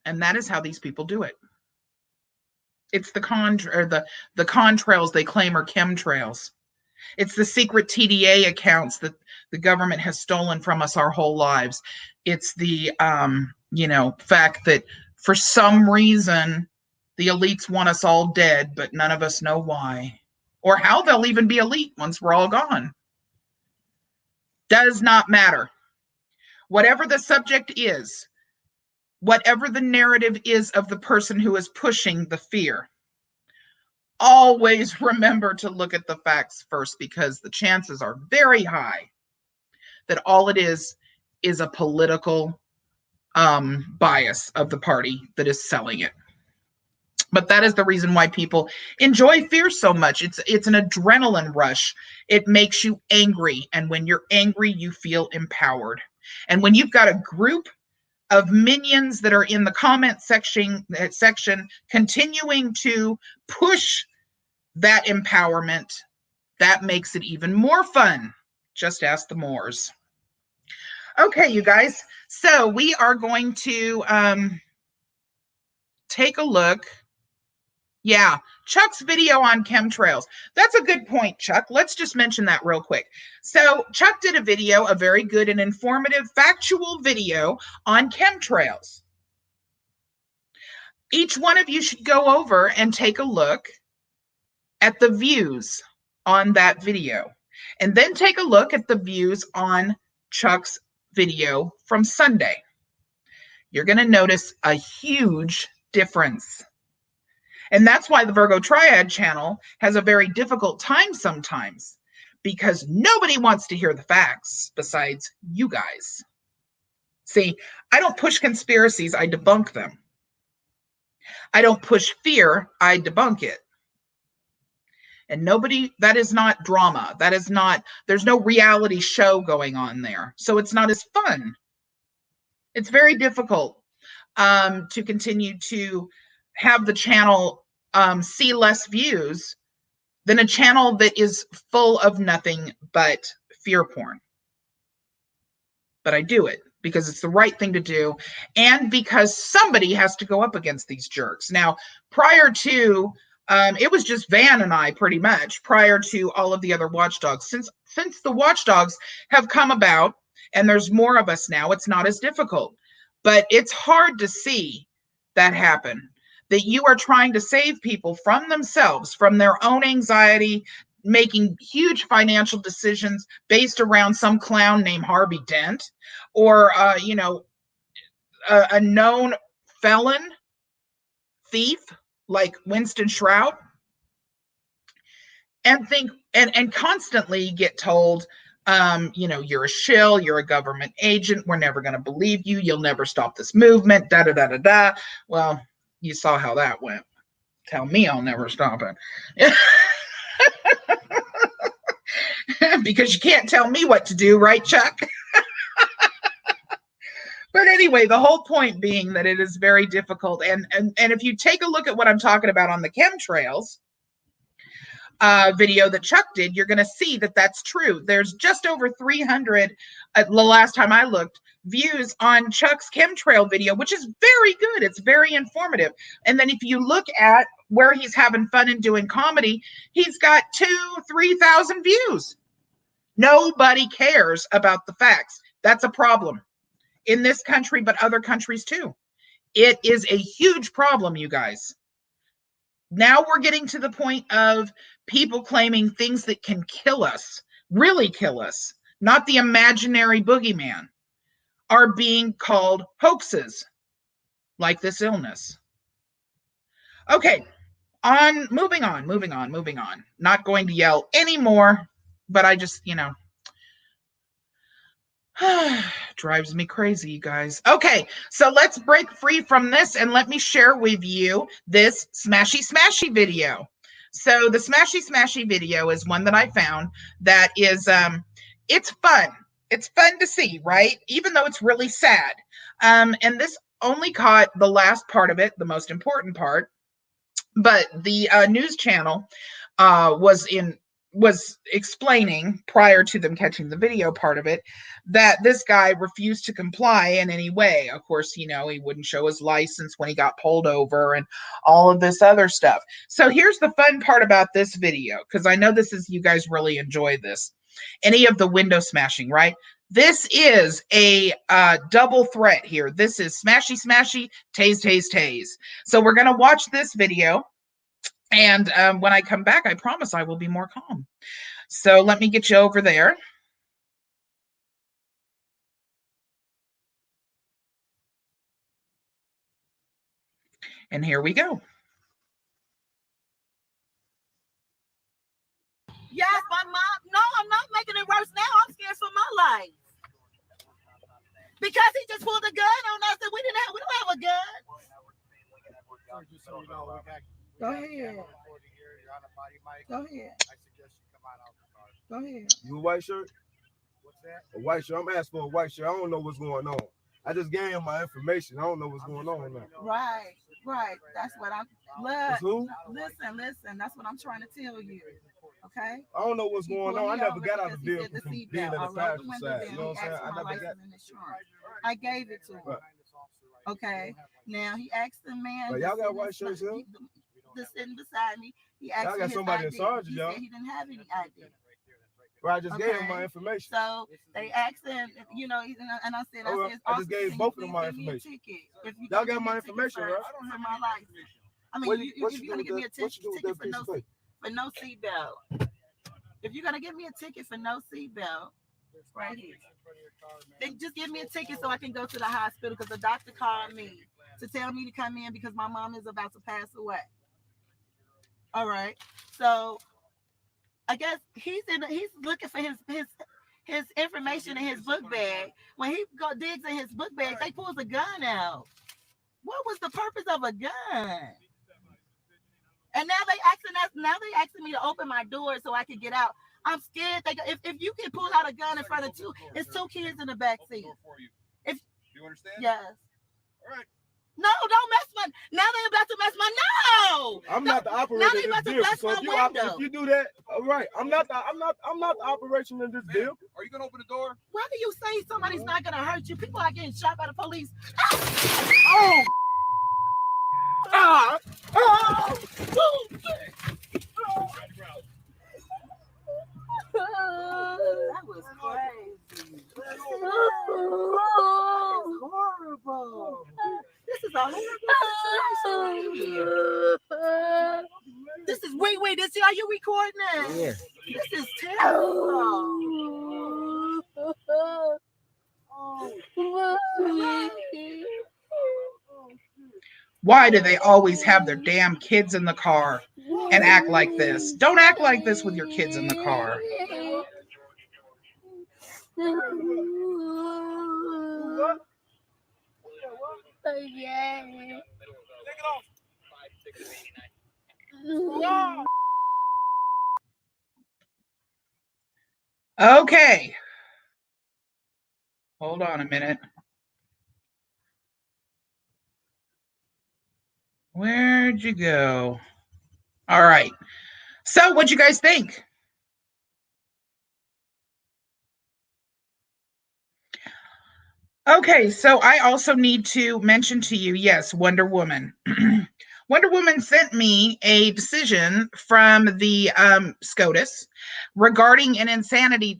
And that is how these people do it. It's the contrails they claim are chemtrails. It's the secret TDA accounts that the government has stolen from us our whole lives. It's the fact that for some reason the elites want us all dead, but none of us know why or how they'll even be elite once we're all gone. Does not matter. Whatever the subject is, whatever the narrative is of the person who is pushing the fear, always remember to look at the facts first, because the chances are very high that all it is a political bias of the party that is selling it. But that is the reason why people enjoy fear so much. It's an adrenaline rush. It makes you angry. And when you're angry, you feel empowered. And when you've got a group of minions that are in the comment section continuing to push that empowerment, that makes it even more fun. Just ask the Moors. Okay, you guys. So we are going to take a look. Yeah, Chuck's video on chemtrails. That's a good point, Chuck. Let's just mention that real quick. So Chuck did a video, a very good and informative, factual video on chemtrails. Each one of you should go over and take a look at the views on that video. And then take a look at the views on Chuck's video from Sunday. You're going to notice a huge difference. And that's why the Virgo Triad channel has a very difficult time sometimes, because nobody wants to hear the facts besides you guys. See, I don't push conspiracies, I debunk them. I don't push fear, I debunk it. And nobody, that is not drama. That is not, there's no reality show going on there. So it's not as fun. It's very difficult to continue to have the channel see less views than a channel that is full of nothing but fear porn. But I do it because it's the right thing to do and because somebody has to go up against these jerks. Now, prior to it was just Van and I pretty much prior to all of the other watchdogs. Since the watchdogs have come about and there's more of us now, it's not as difficult. But it's hard to see that happen, that you are trying to save people from themselves, from their own anxiety, making huge financial decisions based around some clown named Harvey Dent or, a known felon thief like Winston Shrout, and think and constantly get told, you're a shill, you're a government agent, we're never going to believe you, you'll never stop this movement, da da da da da. Well, you saw how that went. Tell me I'll never stop it. Because you can't tell me what to do, right, Chuck? But anyway, the whole point being that it is very difficult. And if you take a look at what I'm talking about on the chemtrails video that Chuck did, you're going to see that that's true. There's just over 300, the last time I looked, views on Chuck's chemtrail video, which is very good. It's very informative. And then if you look at where he's having fun and doing comedy, he's got 2,000-3,000 views. Nobody cares about the facts. That's a problem in this country, but other countries too. It is a huge problem, you guys. Now we're getting to the point of people claiming things that can kill us, really kill us, not the imaginary boogeyman, are being called hoaxes, like this illness. Okay, moving on. Not going to yell anymore, but I just, drives me crazy, you guys. Okay, so let's break free from this and let me share with you this Smashy video. So the Smashy video is one that I found that is, it's fun. It's fun to see, right? Even though it's really sad. And this only caught the last part of it, the most important part. But the news channel was explaining prior to them catching the video part of it that this guy refused to comply in any way. Of course, he wouldn't show his license when he got pulled over and all of this other stuff. So here's the fun part about this video, because I know you guys really enjoy this. Any of the window smashing, right? This is a double threat here. This is smashy, tase. So we're going to watch this video. And when I come back, I promise I will be more calm. So let me get you over there. And here we go. Yes, my mom. No, I'm not making it worse now. I'm scared for my life. Because he just pulled a gun on us and we don't have a gun. Go ahead. Go ahead. Go ahead. You a white shirt? What's that? A white shirt. I'm asking for a white shirt. I don't know what's going on. I just gave him my information. I don't know what's going on now. Right. That's what I'm. Look, listen. That's what I'm trying to tell you. Okay. I don't know what's going on. I never got out of the vehicle from being in the passenger side. You know what I'm saying? I never got. I gave it to him. Right. Okay. Now he asked the man. But y'all got white shirts here? Just sitting beside me. He asked y'all got somebody in charge of y'all. He didn't have any ID. Well, I just gave him my information. So they asked him, and I said, I just gave both of them my information. Y'all got my information, right? I don't have my license. I mean, if you're gonna give me a ticket for no seatbelt, if you're gonna give me a ticket for no seatbelt, right here, then just give me a ticket so I can go to the hospital because the doctor called me to tell me to come in because my mom is about to pass away. All right, so I guess he's looking for his his information in his book bag. When he digs in his book bag, they pulls a gun out. What was the purpose of a gun? And now they asking me to open my door so I can get out. I'm scared. If you can pull out a gun in front of it's two kids in the back seat. If you understand? Yes. All right. No, don't mess now they about to mess my I'm not the operator in this vehicle. So if you do that, all right. I'm not the operation in this vehicle. Are you gonna open the door? Why do you say somebody's not gonna hurt you? People are getting shot by the police. Oh! Ah! Oh! That was crazy. That is horrible. This is a horrible situation. This is wait. This are you recording this? Yes. This is terrible. Why do they always have their damn kids in the car and act like this? Don't act like this with your kids in the car. Okay. Hold on a minute. Where'd you go? All right. So what'd you guys think? Okay, so I also need to mention to you, yes, Wonder Woman. Wonder Woman sent me a decision from the SCOTUS regarding insanity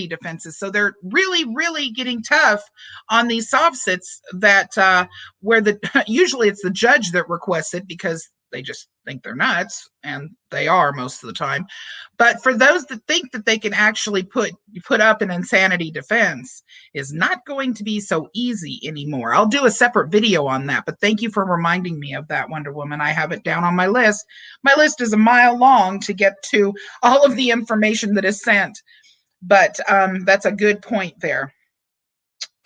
defenses. So they're really getting tough on these soft sits that where usually it's the judge that requests it because they just think they're nuts, and they are most of the time. But for those that think that they can actually put up an insanity defense is not going to be so easy anymore. I'll do a separate video on that, but thank you for reminding me of that, Wonder Woman. I have it down on my list. My list is a mile long to get to all of the information that is sent, but that's a good point there.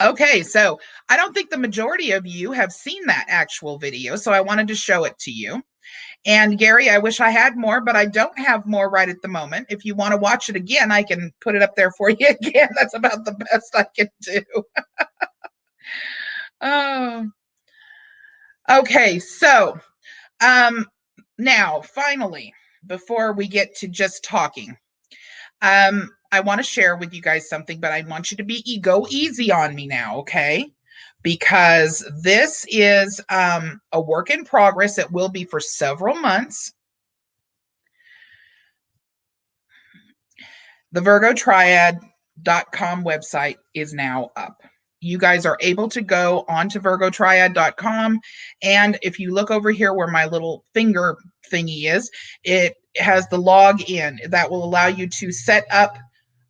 Okay, so I don't think the majority of you have seen that actual video, so I wanted to show it to you. And Gary, I wish I had more, but I don't have more right at the moment. If you want to watch it again, I can put it up there for you again. That's about the best I can do. Oh. Okay, so now, finally, before we get to just talking, I want to share with you guys something, but I want you to go easy on me now, okay? Because this is a work in progress. It will be for several months. The VirgoTriad.com website is now up. You guys are able to go onto VirgoTriad.com, and if you look over here where my little finger thingy is, it has the login that will allow you to set up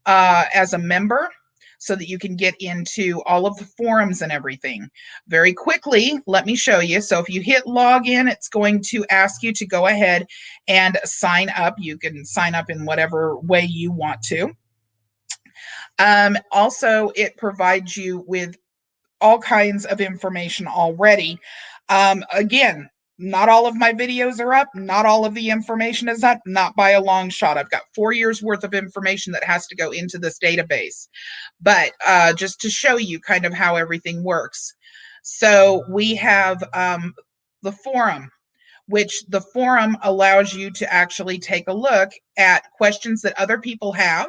as a member, so that you can get into all of the forums and everything. Very quickly, let me show you. So if you hit login, it's going to ask you to go ahead and sign up. You can sign up in whatever way you want to. Also, it provides you with all kinds of information already. Again, not all of my videos are up. Not all of the information is up, not by a long shot. I've got 4 years worth of information that has to go into this database. But just to show you kind of how everything works. So we have the forum, which the forum allows you to actually take a look at questions that other people have,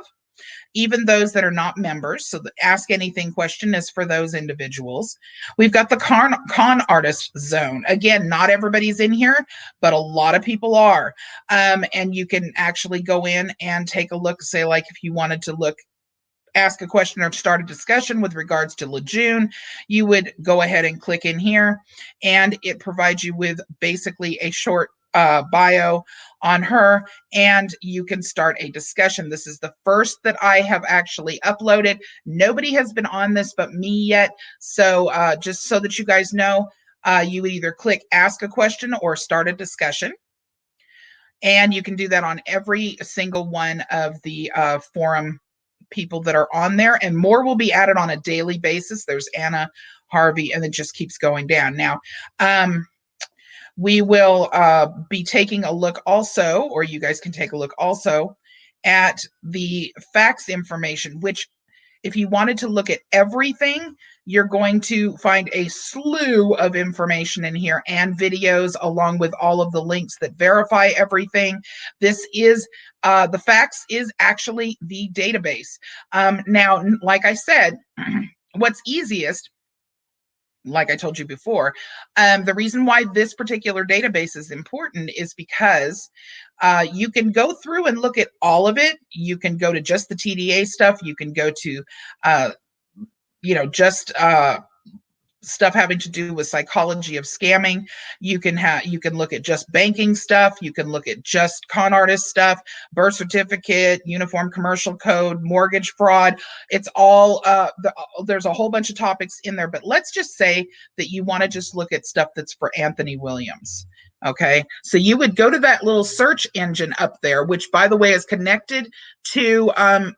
even those that are not members. So the Ask Anything question is for those individuals. We've got the con artist zone. Again, not everybody's in here, but a lot of people are. And you can actually go in and take a look, say like if you wanted to ask a question or start a discussion with regards to Lejeune, you would go ahead and click in here, and it provides you with basically a short bio on her, and you can start a discussion. This is the first that I have actually uploaded. Nobody has been on this but me yet. So just so that you guys know, you would either click ask a question or start a discussion. And you can do that on every single one of the forum people that are on there, and more will be added on a daily basis. There's Anna, Harvey, and it just keeps going down. Now, we will be taking a look also, or you guys can take a look also, at the facts information, which if you wanted to look at everything, you're going to find a slew of information in here and videos along with all of the links that verify everything. This is, the facts is actually the database. Now, like I said, what's easiest, like I told you before, the reason why this particular database is important is because you can go through and look at all of it. You can go to just the TDA stuff. You can go to, just stuff having to do with psychology of scamming. You can look at just banking stuff. You can look at just con artist stuff, birth certificate, uniform commercial code, mortgage fraud. It's all, there's a whole bunch of topics in there, but let's just say that you want to just look at stuff that's for Anthony Williams. Okay, so you would go to that little search engine up there, which by the way is connected to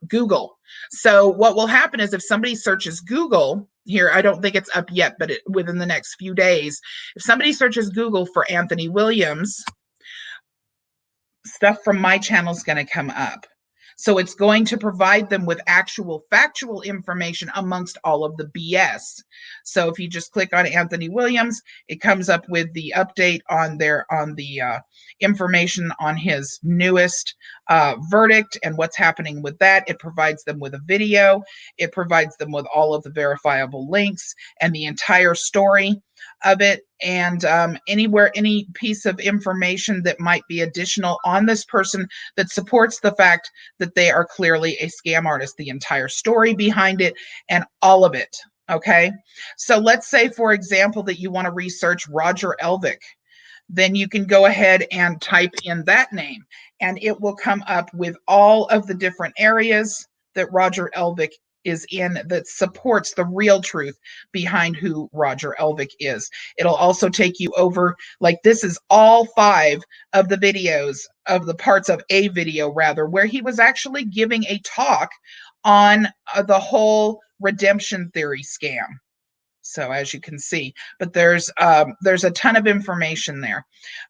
Google. So what will happen is if somebody searches Google here, I don't think it's up yet, but within the next few days, if somebody searches Google for Anthony Williams, stuff from my channel is going to come up. So it's going to provide them with actual factual information amongst all of the BS. So if you just click on Anthony Williams, it comes up with the update on the information on his newest verdict and what's happening with that. It provides them with a video. It provides them with all of the verifiable links and the entire story of it, and any piece of information that might be additional on this person that supports the fact that they are clearly a scam artist, the entire story behind it and all of it. Okay, so let's say, for example, that you want to research Roger Elvick. Then you can go ahead and type in that name and it will come up with all of the different areas that Roger Elvick is in that supports the real truth behind who Roger Elvick is. It'll also take you over, like this is all 5 of the videos of the parts of a video rather, where he was actually giving a talk on the whole redemption theory scam. So as you can see, but there's a ton of information there.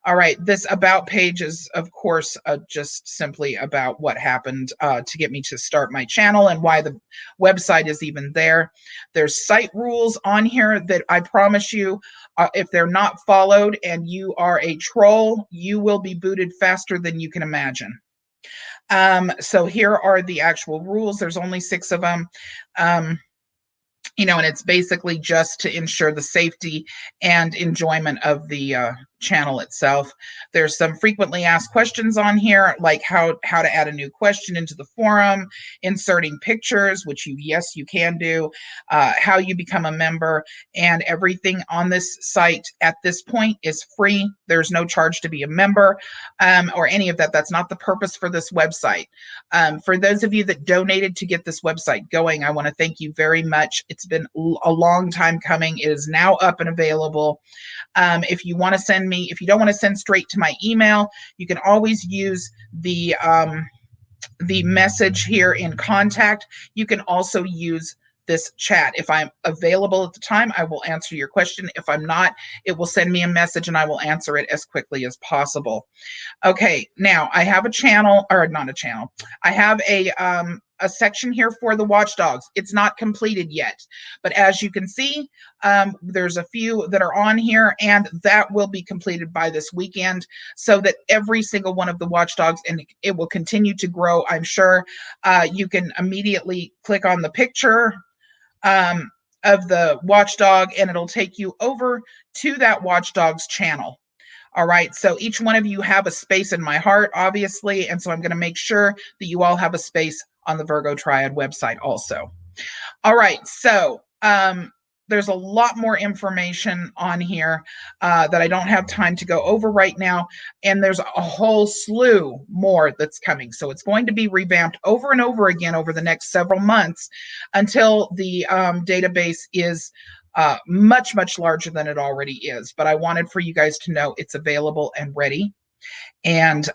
All right, this about page is, of course, just simply about what happened to get me to start my channel and why the website is even there. There's site rules on here that I promise you, if they're not followed and you are a troll, you will be booted faster than you can imagine. So here are the actual rules. There's only 6 of them. And it's basically just to ensure the safety and enjoyment of the channel itself. There's some frequently asked questions on here, like how to add a new question into the forum, inserting pictures, which you can do, how you become a member, and everything on this site at this point is free. There's no charge to be a member or any of that. That's not the purpose for this website. For those of you that donated to get this website going, I want to thank you very much. It's been a long time coming. It is now up and available. If you want to send me, if you don't want to send straight to my email, you can always use the message here in contact. You can also use this chat. If I'm available at the time, I will answer your question. If I'm not, it will send me a message and I will answer it as quickly as possible. Okay, now I have a channel, or not a channel. I have a section here for the watchdogs. It's not completed yet, but as you can see, there's a few that are on here, and that will be completed by this weekend, so that every single one of the watchdogs, and it will continue to grow, I'm sure. You can immediately click on the picture of the watchdog, and it'll take you over to that watchdog's channel. All right, so each one of you have a space in my heart, obviously, and so I'm going to make sure that you all have a space on the Virgo Triad website also. All right, so there's a lot more information on here that I don't have time to go over right now, and there's a whole slew more that's coming. So it's going to be revamped over and over again over the next several months until the database is much, much larger than it already is. But I wanted for you guys to know it's available and ready And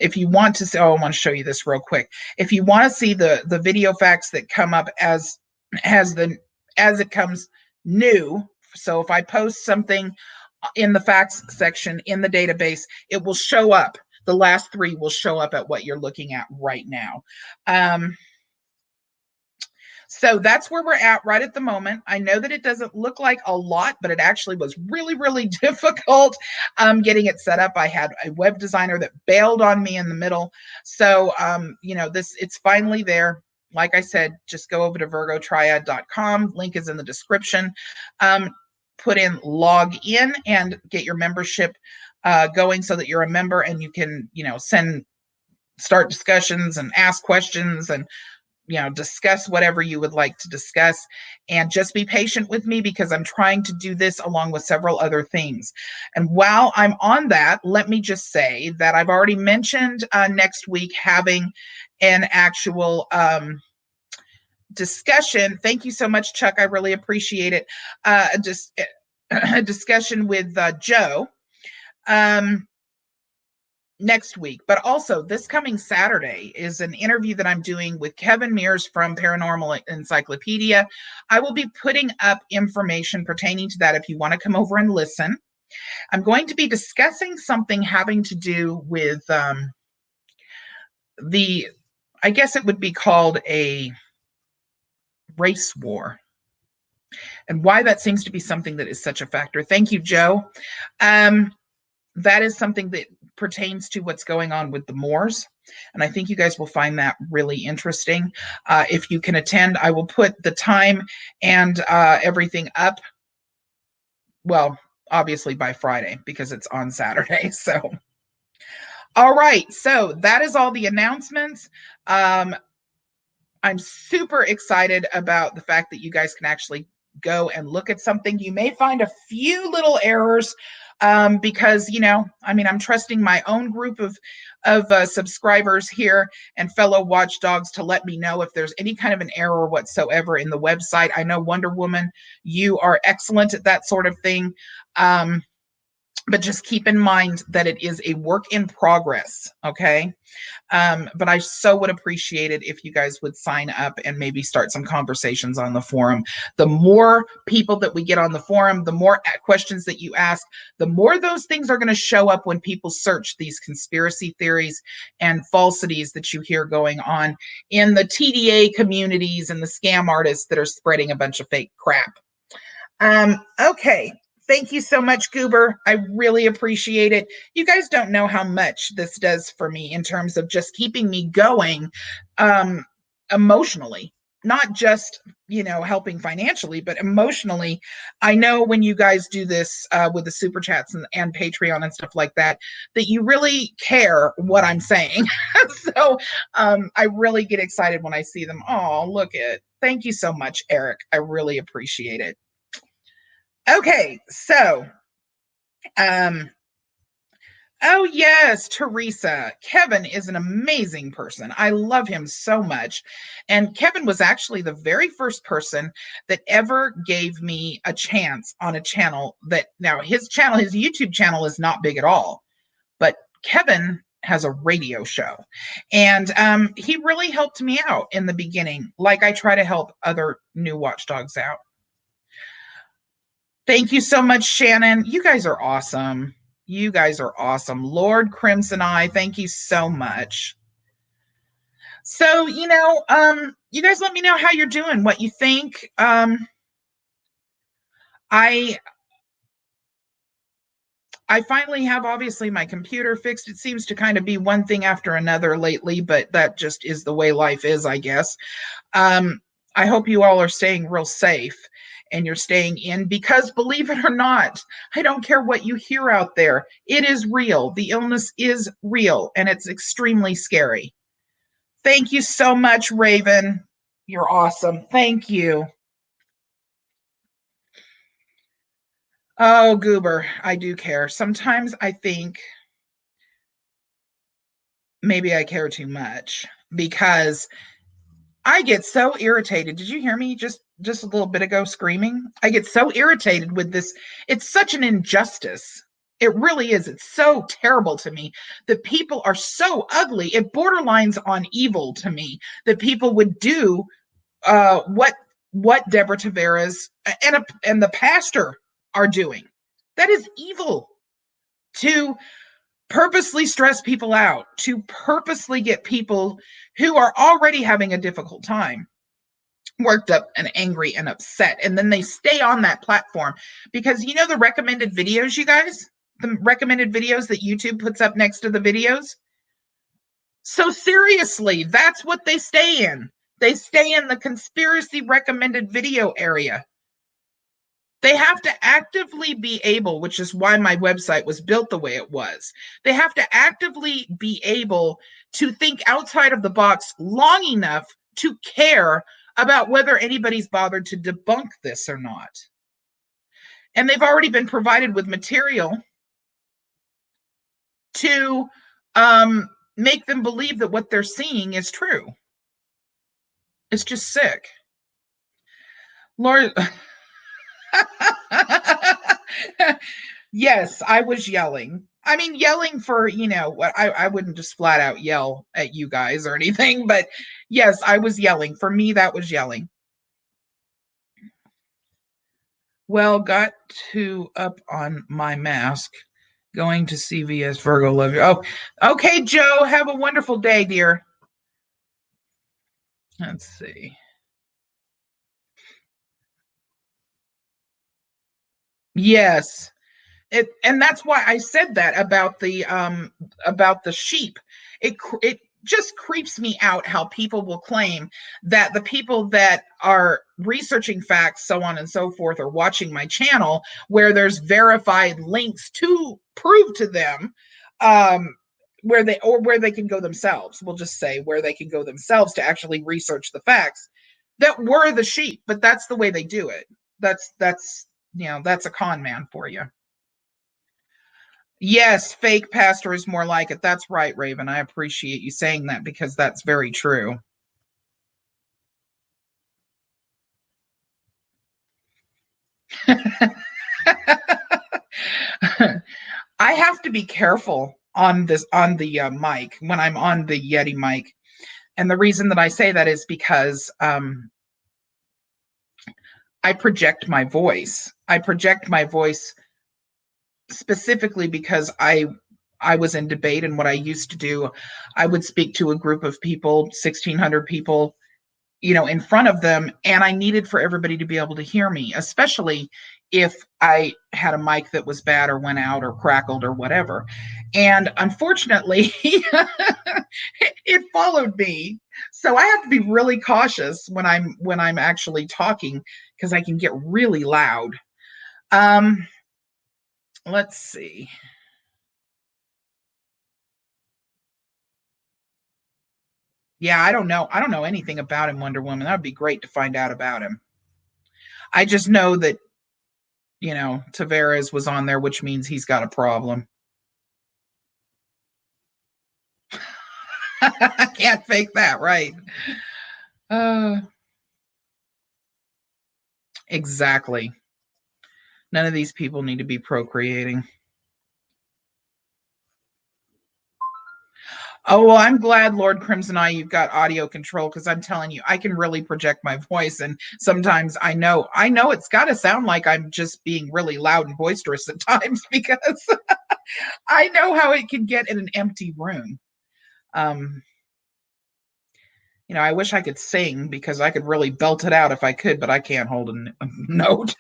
if you want to see, I want to show you this real quick. If you want to see the video facts that come up as it comes new, so if I post something in the facts section in the database, it will show up. The last 3 will show up at what you're looking at right now. So that's where we're at right at the moment. I know that it doesn't look like a lot, but it actually was really, really difficult getting it set up. I had a web designer that bailed on me in the middle. So, it's finally there. Like I said, just go over to virgotriad.com. Link is in the description. Put in log in and get your membership going so that you're a member and you can, start discussions and ask questions and discuss whatever you would like to discuss. And just be patient with me because I'm trying to do this along with several other things. And while I'm on that, let me just say that I've already mentioned next week having an actual discussion. Thank you so much, Chuck. I really appreciate it. Just a discussion with Joe next week, but also this coming Saturday is an interview that I'm doing with Kevin Mears from Paranormal Encyclopedia. I will be putting up information pertaining to that if you want to come over and listen. I'm going to be discussing something having to do with I guess it would be called a race war, and why that seems to be something that is such a factor. Thank you, Joe. That is something that pertains to what's going on with the Moors. And I think you guys will find that really interesting. If you can attend, I will put the time and everything up. Well, obviously by Friday because it's on Saturday. So, all right. So that is all the announcements. I'm super excited about the fact that you guys can actually go and look at something. You may find a few little errors because, I'm trusting my own group of subscribers here and fellow watchdogs to let me know if there's any kind of an error whatsoever in the website. I know Wonder Woman, you are excellent at that sort of thing. But just keep in mind that it is a work in progress, okay? But I so would appreciate it if you guys would sign up and maybe start some conversations on the forum. The more people that we get on the forum, the more questions that you ask, the more those things are going to show up when people search these conspiracy theories and falsities that you hear going on in the TDA communities and the scam artists that are spreading a bunch of fake crap. Okay. Thank you so much, Goober. I really appreciate it. You guys don't know how much this does for me in terms of just keeping me going emotionally, not just, helping financially, but emotionally. I know when you guys do this with the super chats and Patreon and stuff like that, that you really care what I'm saying. So I really get excited when I see them. Oh, look at, thank you so much, Eric. I really appreciate it. Okay, so, oh yes, Teresa. Kevin is an amazing person. I love him so much. And Kevin was actually the very first person that ever gave me a chance on a channel that, now his YouTube channel is not big at all, but Kevin has a radio show. And he really helped me out in the beginning, like I try to help other new watchdogs out. Thank you so much, Shannon. You guys are awesome. You guys are awesome. Lord Crimson Eye, thank you so much. So, you guys let me know how you're doing, what you think. I finally have, obviously, my computer fixed. It seems to kind of be one thing after another lately, but that just is the way life is, I guess. I hope you all are staying real safe and you're staying in, because believe it or not, I don't care what you hear out there. It is real. The illness is real and it's extremely scary. Thank you so much, Raven. You're awesome. Thank you. Oh, Goober, I do care. Sometimes I think maybe I care too much because I get so irritated. Did you hear me just a little bit ago screaming? I get so irritated with this. It's such an injustice. It really is. It's so terrible to me that people are so ugly. It borderlines on evil to me that people would do what Deborah Tavares and the pastor are doing. That is evil. To purposely stress people out, to purposely get people who are already having a difficult time worked up and angry and upset. And then they stay on that platform because you know the recommended videos, you guys, the recommended videos that YouTube puts up next to the videos. So seriously, that's what they stay in. They stay in the conspiracy recommended video area. They have to actively be able, which is why my website was built the way it was. They have to actively be able to think outside of the box long enough to care about whether anybody's bothered to debunk this or not. And they've already been provided with material to make them believe that what they're seeing is true. It's just sick. Lord. Yes, I was yelling. I mean, yelling for, what I wouldn't just flat out yell at you guys or anything, but yes, I was yelling. For me, that was yelling. Well, got to up on my mask. Going to CVS Virgo, love you. Oh, okay, Joe. Have a wonderful day, dear. Let's see. Yes. And that's why I said that about the sheep. It just creeps me out how people will claim that the people that are researching facts, so on and so forth, are watching my channel where there's verified links to prove to them where they can go themselves. We'll just say where they can go themselves to actually research the facts that were the sheep, but that's the way they do it. That's a con man for you. Yes, fake pastor is more like it. That's right, Raven. I appreciate you saying that because that's very true. I have to be careful on the mic when I'm on the Yeti mic. And the reason that I say that is because I project my voice. I project my voice specifically because I was in debate, and what I used to do, I would speak to a group of people, 1,600 people, in front of them, and I needed for everybody to be able to hear me, especially if I had a mic that was bad or went out or crackled or whatever. And unfortunately, it followed me. So I have to be really cautious when I'm actually talking because I can get really loud. Let's see. Yeah, I don't know. I don't know anything about him, Wonder Woman. That would be great to find out about him. I just know that, Tavares was on there, which means he's got a problem. I can't fake that, right? Exactly. None of these people need to be procreating. Oh, well, I'm glad, Lord Crimson Eye, you've got audio control, because I'm telling you, I can really project my voice. And sometimes I know it's got to sound like I'm just being really loud and boisterous at times because I know how it can get in an empty room. I wish I could sing because I could really belt it out if I could, but I can't hold a note.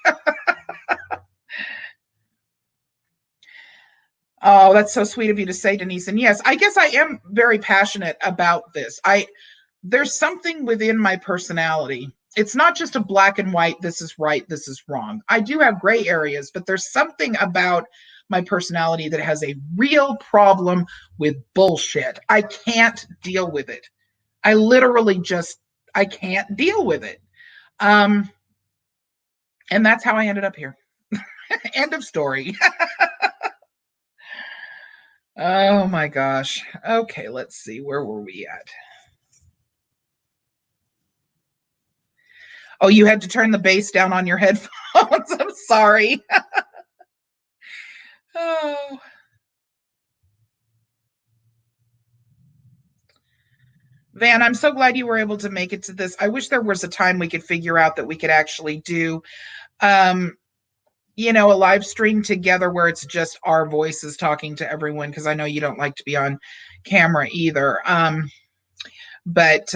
Oh, that's so sweet of you to say, Denise. And yes, I guess I am very passionate about this. There's something within my personality. It's not just a black and white, this is right, this is wrong. I do have gray areas, but there's something about my personality that has a real problem with bullshit. I can't deal with it. I literally I can't deal with it. And that's how I ended up here. End of story. Oh my gosh. Okay, let's see. Where were we at? Oh, you had to turn the bass down on your headphones. I'm sorry. Oh. Van, I'm so glad you were able to make it to this. I wish there was a time we could figure out that we could actually do, a live stream together where it's just our voices talking to everyone, because I know you don't like to be on camera either. But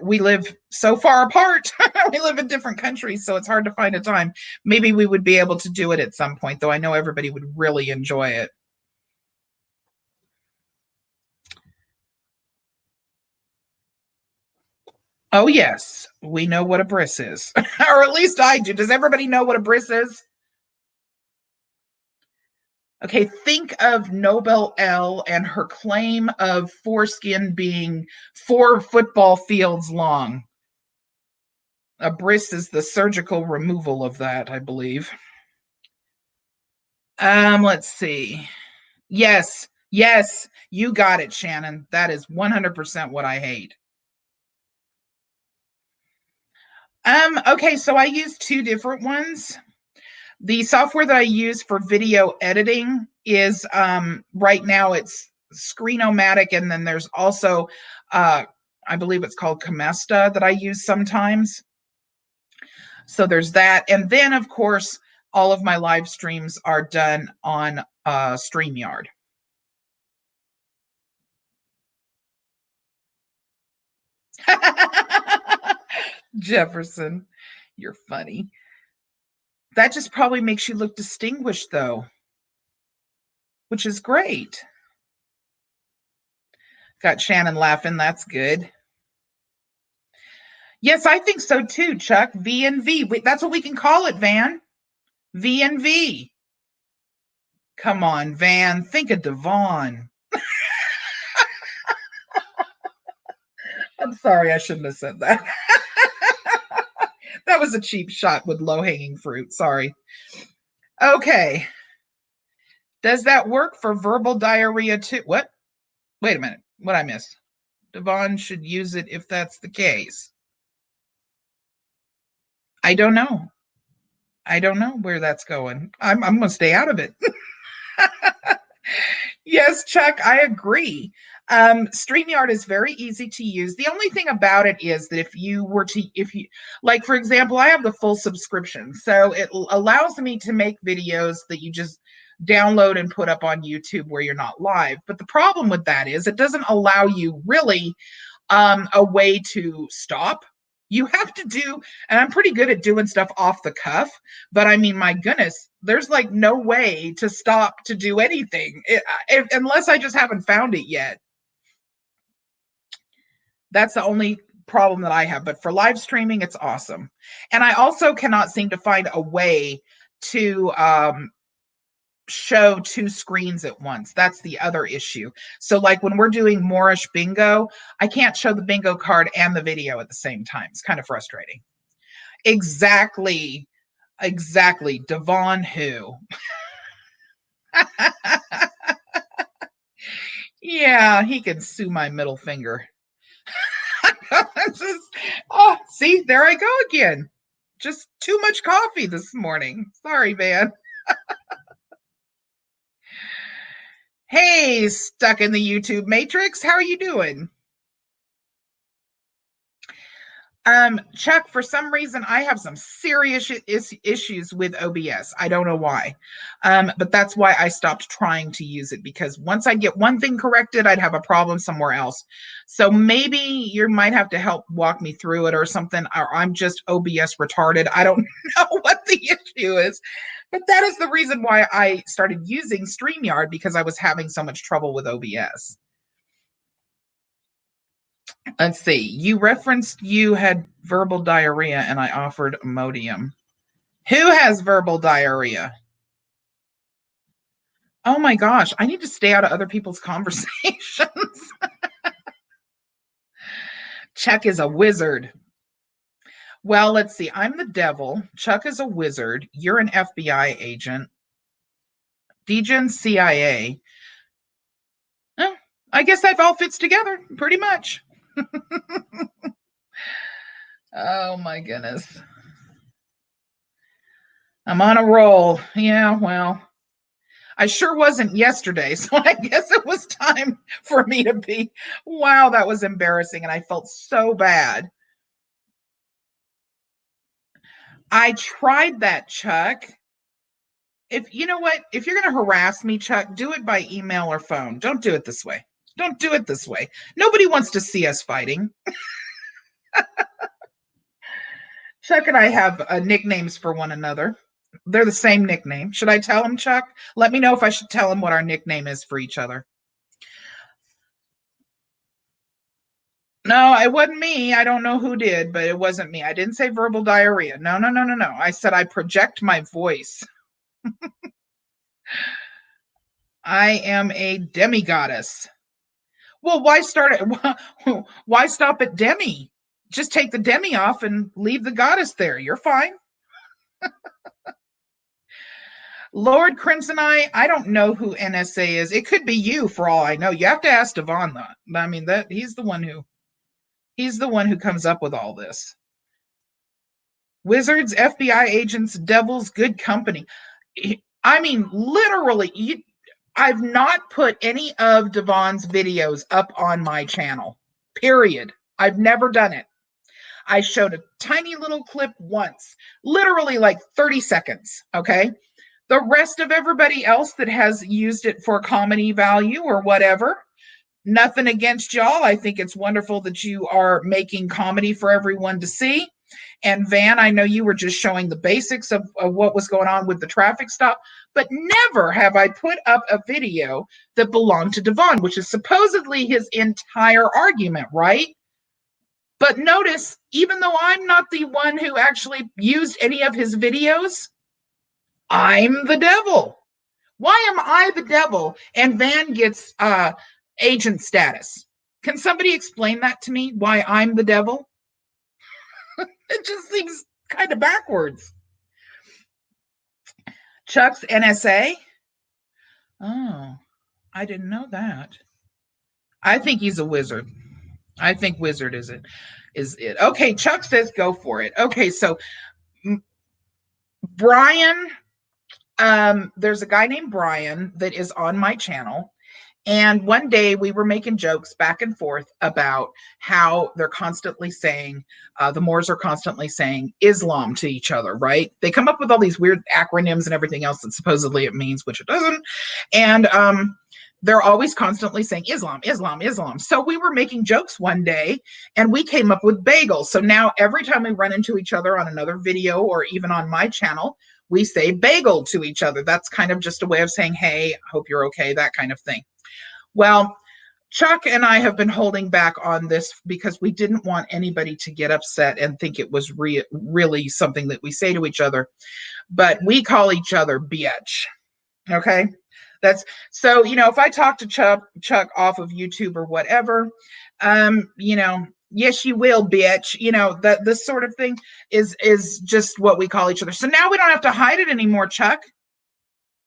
we live so far apart. We live in different countries, so it's hard to find a time. Maybe we would be able to do it at some point, though I know everybody would really enjoy it. Oh, yes, we know what a bris is. Or at least I do. Does everybody know what a bris is? Okay, think of Nobel L and her claim of foreskin being 4 football fields long. A bris is the surgical removal of that, I believe. Let's see. Yes, you got it, Shannon. That is 100% what I hate. Okay, so I use 2 different ones. The software that I use for video editing is right now it's Screenomatic, and then there's also I believe it's called Comesta that I use sometimes. So there's that, and then of course all of my live streams are done on StreamYard. Jefferson, you're funny. That just probably makes you look distinguished, though, which is great. Got Shannon laughing. That's good. Yes, I think so too, Chuck. V and V. That's what we can call it, Van. V and V. Come on, Van. Think of Devon. I'm sorry, I shouldn't have said that. That was a cheap shot with low-hanging fruit. Sorry. Okay. Does that work for verbal diarrhea too? What? Wait a minute. What I missed? Devon should use it if that's the case. I don't know. I don't know where that's going. I'm going to stay out of it. Yes, Chuck, I agree. StreamYard is very easy to use. The only thing about it is that if you, like, for example, I have the full subscription. So it allows me to make videos that you just download and put up on YouTube where you're not live. But the problem with that is it doesn't allow you really a way to stop. You have to do, and I'm pretty good at doing stuff off the cuff, but I mean, my goodness, there's like no way to stop to do anything unless I just haven't found it yet. That's the only problem that I have. But for live streaming, it's awesome. And I also cannot seem to find a way to show 2 screens at once. That's the other issue. So like when we're doing Moorish bingo, I can't show the bingo card and the video at the same time. It's kind of frustrating. Exactly. Devon who? Yeah, he can sue my middle finger. Oh, see, there I go again. Just too much coffee this morning. Sorry, man. Hey, stuck in the YouTube matrix. How are you doing? Chuck, for some reason, I have some serious issues with OBS. I don't know why. But that's why I stopped trying to use it, because once I get one thing corrected, I'd have a problem somewhere else. So maybe you might have to help walk me through it or something, or I'm just OBS retarded. I don't know what the issue is. But that is the reason why I started using StreamYard, because I was having so much trouble with OBS. Let's see. You referenced you had verbal diarrhea and I offered Imodium. Who has verbal diarrhea? Oh my gosh, I need to stay out of other people's conversations. Chuck is a wizard. Well, let's see. I'm the devil. Chuck is a wizard. You're an FBI agent. Degen CIA. Oh, I guess that all fits together pretty much. Oh my goodness. I'm on a roll. Yeah, well, I sure wasn't yesterday, so I guess it was time for me to be. Wow, that was embarrassing, and I felt so bad. I tried that, Chuck. If you know what, if you're going to harass me, Chuck, do it by email or phone. Don't do it this way. Don't do it this way. Nobody wants to see us fighting. Chuck and I have nicknames for one another. They're the same nickname. Should I tell him, Chuck? Let me know if I should tell him what our nickname is for each other. No, it wasn't me. I don't know who did, but it wasn't me. I didn't say verbal diarrhea. No. I said I project my voice. I am a demigoddess. Well, why start it? Why stop at demi? Just take the demi off and leave the goddess there. You're fine. Lord Crimson Eye, I don't know who NSA is. It could be you for all I know. You have to ask Devon that. I mean, that he's the one who comes up with all this. Wizards, FBI agents, devils, good company. I mean, literally, I've not put any of Devon's videos up on my channel, period. I've never done it. I showed a tiny little clip once, literally like 30 seconds, okay? The rest of everybody else that has used it for comedy value or whatever, nothing against y'all. I think it's wonderful that you are making comedy for everyone to see. And Van, I know you were just showing the basics of what was going on with the traffic stop, but never have I put up a video that belonged to Devon, which is supposedly his entire argument, right? But notice, even though I'm not the one who actually used any of his videos, I'm the devil. Why am I the devil and Van gets agent status? Can somebody explain that to me? Why I'm the devil? It just seems kind of backwards. Chuck's NSA? Oh, I didn't know that. I think he's a wizard. I think wizard is it. Okay, Chuck says go for it. Okay, so Brian, there's a guy named Brian that is on my channel. And one day we were making jokes back and forth about how they're constantly saying, the Moors are constantly saying Islam to each other, right? They come up with all these weird acronyms and everything else that supposedly it means, which it doesn't. And they're always constantly saying Islam, Islam, Islam. So we were making jokes one day and we came up with bagel. So now every time we run into each other on another video or even on my channel, we say bagel to each other. That's kind of just a way of saying, hey, hope you're okay, that kind of thing. Well, Chuck and I have been holding back on this because we didn't want anybody to get upset and think it was really something that we say to each other. But we call each other bitch. Okay? That's so, if I talk to Chuck off of YouTube or whatever, yes, you will, bitch. That this sort of thing is just what we call each other. So now we don't have to hide it anymore, Chuck.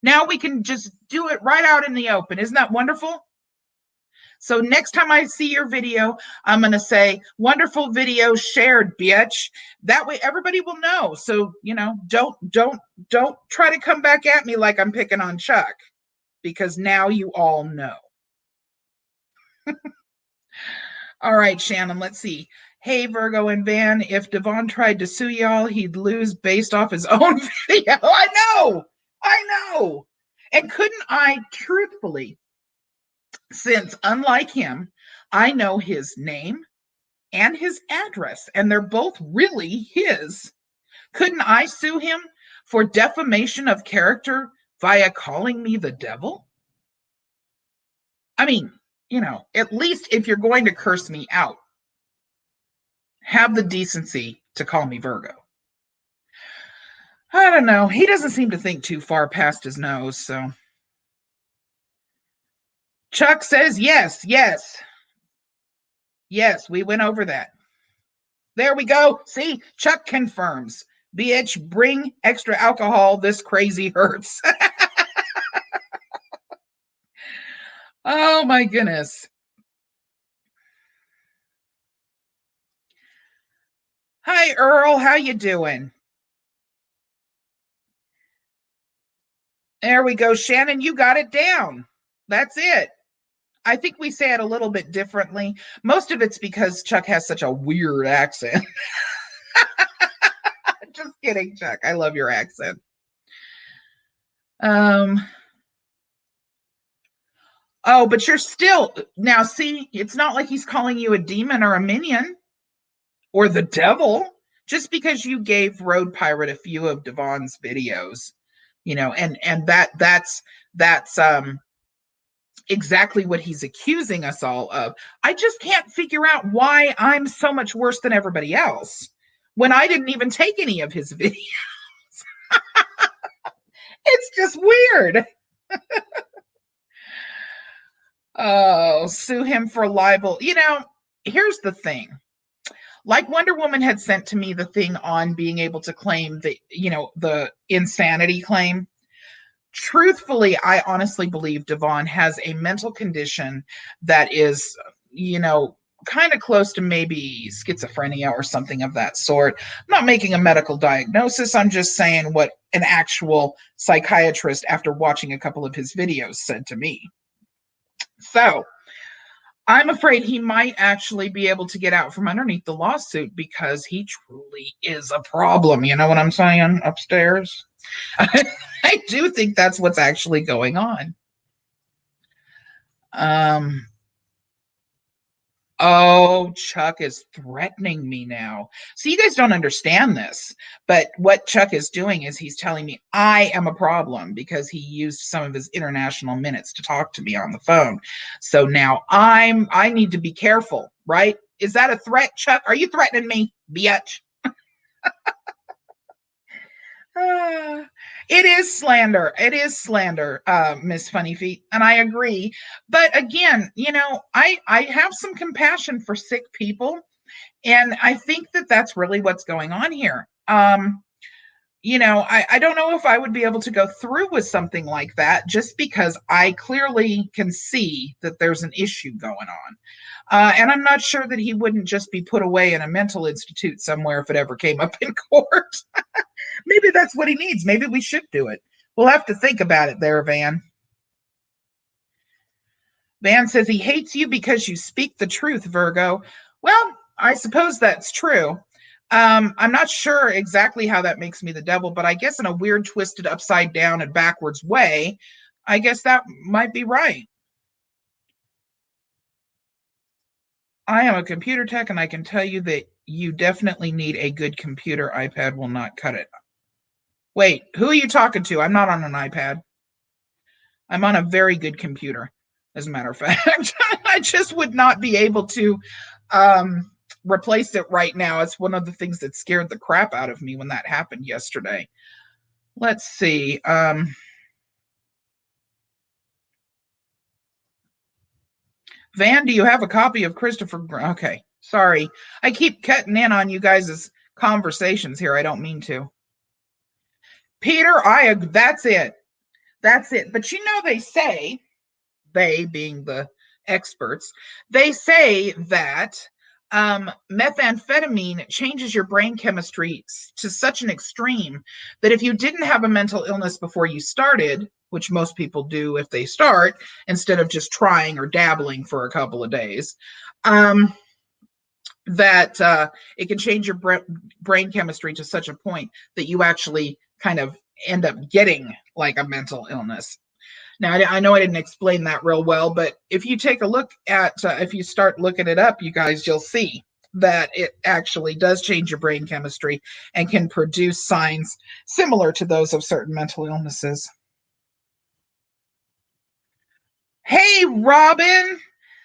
Now we can just do it right out in the open. Isn't that wonderful? So next time I see your video, I'm going to say, wonderful video shared, bitch. That way everybody will know. So, don't try to come back at me like I'm picking on Chuck, because now you all know. All right, Shannon, let's see. Hey, Virgo and Van, if Devon tried to sue y'all, he'd lose based off his own video. I know. And couldn't I truthfully, since unlike him, I know his name and his address, and they're both really his, couldn't I sue him for defamation of character via calling me the devil? I mean, at least if you're going to curse me out, have the decency to call me Virgo. I don't know. He doesn't seem to think too far past his nose, so. Chuck says yes. Yes, we went over that. There we go. See, Chuck confirms. Bitch, bring extra alcohol. This crazy hurts. Oh my goodness. Hi, Earl. How you doing? There we go, Shannon. You got it down. That's it. I think we say it a little bit differently. Most of it's because Chuck has such a weird accent. Just kidding, Chuck. I love your accent. Oh, but you're still, now see, it's not like he's calling you a demon or a minion or the devil just because you gave Road Pirate a few of Devon's videos, and that's exactly what he's accusing us all of. I just can't figure out why I'm so much worse than everybody else when I didn't even take any of his videos. It's just weird. Oh, sue him for libel. Here's the thing. Like Wonder Woman had sent to me the thing on being able to claim the insanity claim. Truthfully, I honestly believe Devon has a mental condition that is, kind of close to maybe schizophrenia or something of that sort. I'm not making a medical diagnosis. I'm just saying what an actual psychiatrist, after watching a couple of his videos, said to me. So I'm afraid he might actually be able to get out from underneath the lawsuit because he truly is a problem. You know what I'm saying? Upstairs. I do think that's what's actually going on. Oh, Chuck is threatening me now. So you guys don't understand this, but what Chuck is doing is he's telling me I am a problem because he used some of his international minutes to talk to me on the phone. So now I need to be careful, right? Is that a threat, Chuck? Are you threatening me, bitch? It is slander. It is slander, Miss Funny Feet, and I agree. But again, I have some compassion for sick people, and I think that that's really what's going on here. I don't know if I would be able to go through with something like that just because I clearly can see that there's an issue going on. And I'm not sure that he wouldn't just be put away in a mental institute somewhere if it ever came up in court. Maybe that's what he needs. Maybe we should do it. We'll have to think about it there, Van. Van says he hates you because you speak the truth, Virgo. Well, I suppose that's true. I'm not sure exactly how that makes me the devil, but I guess in a weird, twisted, upside down, and backwards way, I guess that might be right. I am a computer tech, and I can tell you that you definitely need a good computer. iPad will not cut it. Wait, who are you talking to? I'm not on an iPad. I'm on a very good computer, as a matter of fact. I just would not be able to replace it right now. It's one of the things that scared the crap out of me when that happened yesterday. Let's see. Van, do you have a copy of Christopher? Okay, sorry. I keep cutting in on you guys' conversations here. I don't mean to. Peter, that's it. That's it. But they say, they being the experts, they say that methamphetamine changes your brain chemistry to such an extreme that if you didn't have a mental illness before you started, which most people do if they start, instead of just trying or dabbling for a couple of days, that it can change your brain chemistry to such a point that you actually kind of end up getting like a mental illness. Now, I know I didn't explain that real well, but if you take a look at, if you start looking it up, you guys, you'll see that it actually does change your brain chemistry and can produce signs similar to those of certain mental illnesses. Hey, Robin.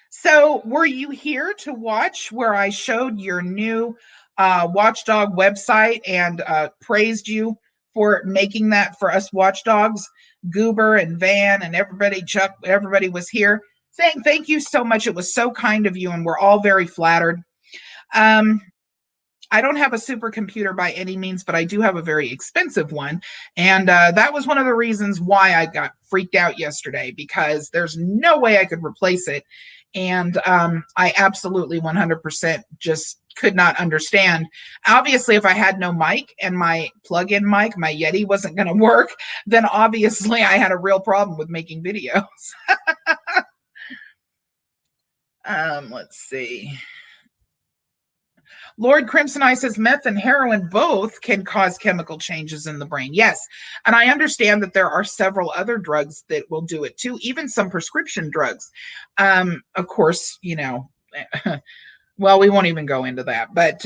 So were you here to watch where I showed your new Watchdog website and praised you for making that for us watchdogs? Goober and Van and everybody, Chuck, everybody was here saying thank you so much. It was so kind of you, and we're all very flattered. I don't have a supercomputer by any means, but I do have a very expensive one. And that was one of the reasons why I got freaked out yesterday, because there's no way I could replace it. And I absolutely 100% just could not understand. Obviously, if I had no mic and my plug-in mic, my Yeti wasn't going to work, then obviously I had a real problem with making videos. Let's see. Lord Crimson Eye says meth and heroin both can cause chemical changes in the brain. Yes. And I understand that there are several other drugs that will do it too, even some prescription drugs. Of course, you know, well, we won't even go into that. But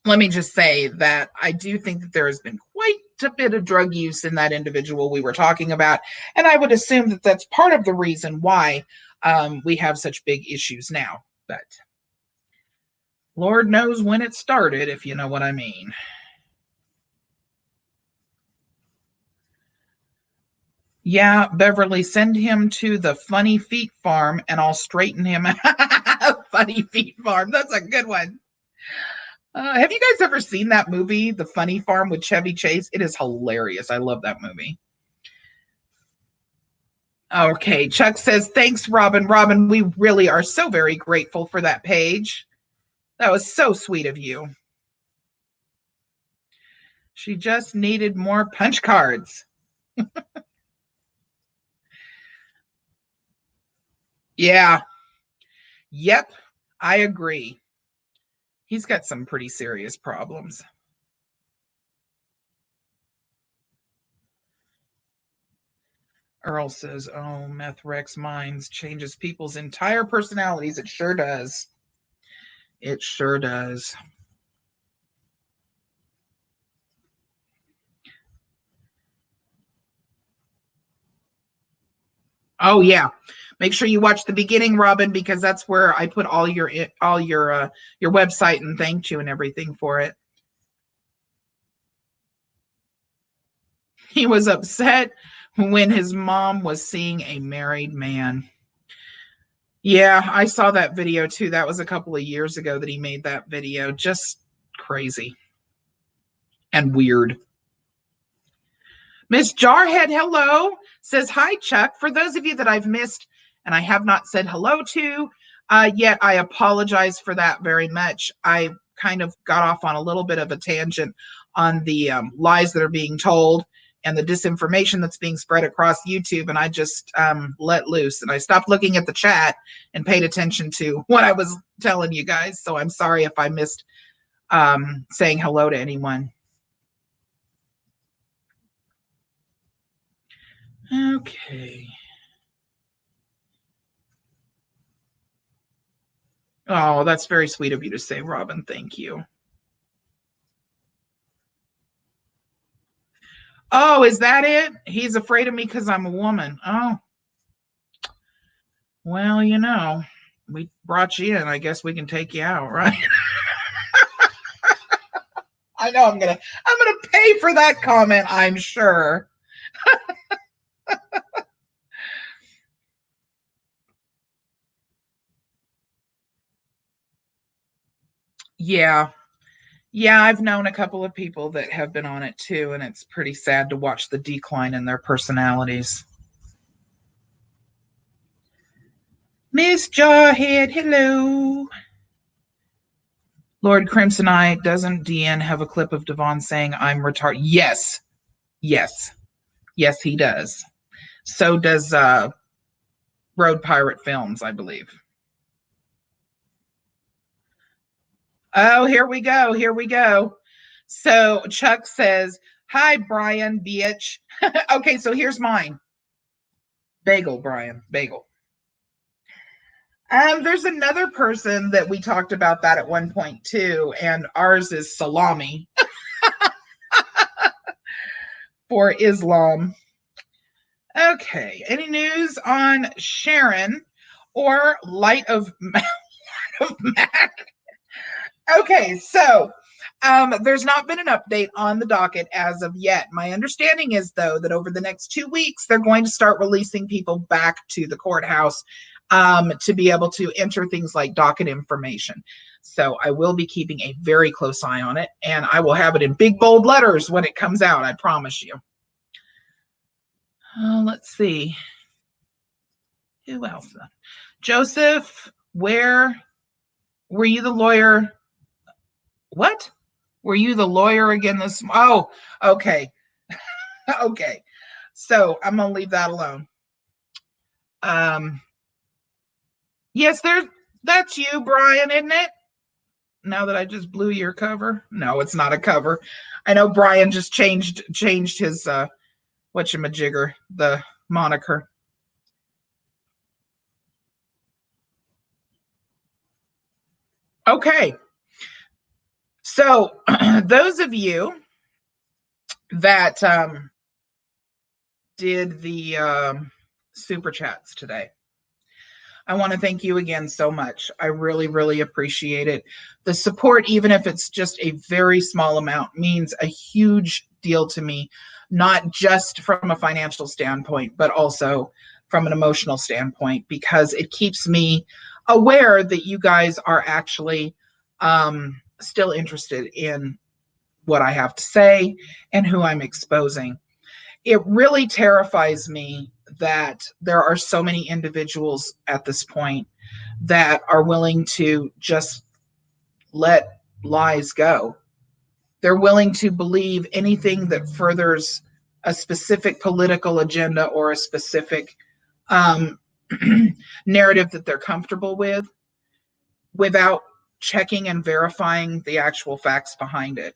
let me just say that I do think that there has been quite a bit of drug use in that individual we were talking about. And I would assume that that's part of the reason why we have such big issues now. But Lord knows when it started, if you know what I mean. Yeah, Beverly, send him to the Funny Feet Farm and I'll straighten him out. Funny Feet Farm. That's a good one. Have you guys ever seen that movie, The Funny Farm with Chevy Chase? It is hilarious. I love that movie. Okay, Chuck says, thanks, Robin. Robin, we really are so very grateful for that page. That was so sweet of you. She just needed more punch cards. Yeah. Yep, I agree. He's got some pretty serious problems. Earl says, oh, meth wrecks minds, changes people's entire personalities. It sure does. It sure does. Oh yeah, make sure you watch the beginning, Robin, because that's where I put all your website and thanked you and everything for it. He was upset when his mom was seeing a married man. Yeah, I saw that video too. That was a couple of years ago that he made that video. Just crazy and weird. Miss Jarhead, hello, says, hi, Chuck. For those of you that I've missed and I have not said hello to yet, I apologize for that very much. I kind of got off on a little bit of a tangent on the lies that are being told and the disinformation that's being spread across YouTube, and I just let loose. And I stopped looking at the chat and paid attention to what I was telling you guys. So I'm sorry if I missed saying hello to anyone. Okay. Oh, that's very sweet of you to say, Robin. Thank you. Oh, is that it? He's afraid of me because I'm a woman. Oh. Well, you know, we brought you in. I guess we can take you out, right? I know I'm gonna pay for that comment, I'm sure. Yeah. Yeah, I've known a couple of people that have been on it too, and it's pretty sad to watch the decline in their personalities. Miss Jarhead, hello. Lord Crimson Eye, doesn't DN have a clip of Devon saying I'm retarded? Yes. Yes. Yes, he does. So does Road Pirate Films, I believe. Oh, here we go. Here we go. So Chuck says, hi, Brian, bitch. Okay, so here's mine. Bagel, Brian. Bagel. There's another person that we talked about that at one point too, and ours is salami for Islam. Okay, any news on Sharon or Light of Mac? Okay, so there's not been an update on the docket as of yet. My understanding is, though, that over the next 2 weeks, they're going to start releasing people back to the courthouse to be able to enter things like docket information. So I will be keeping a very close eye on it, and I will have it in big, bold letters when it comes out, I promise you. Let's see. Who else? Joseph, where were you the lawyer What? Were you the lawyer again this? Oh, okay. Okay. So I'm going to leave that alone. Yes, that's you, Brian, isn't it? Now that I just blew your cover. No, it's not a cover. I know Brian just changed his whatchamajigger, the moniker. Okay. So those of you that did the super chats today, I want to thank you again so much. I really, really appreciate it. The support, even if it's just a very small amount, means a huge deal to me, not just from a financial standpoint, but also from an emotional standpoint, because it keeps me aware that you guys are actually still interested in what I have to say and who I'm exposing. It really terrifies me that there are so many individuals at this point that are willing to just let lies go. They're willing to believe anything that furthers a specific political agenda or a specific narrative that they're comfortable with without checking and verifying the actual facts behind it.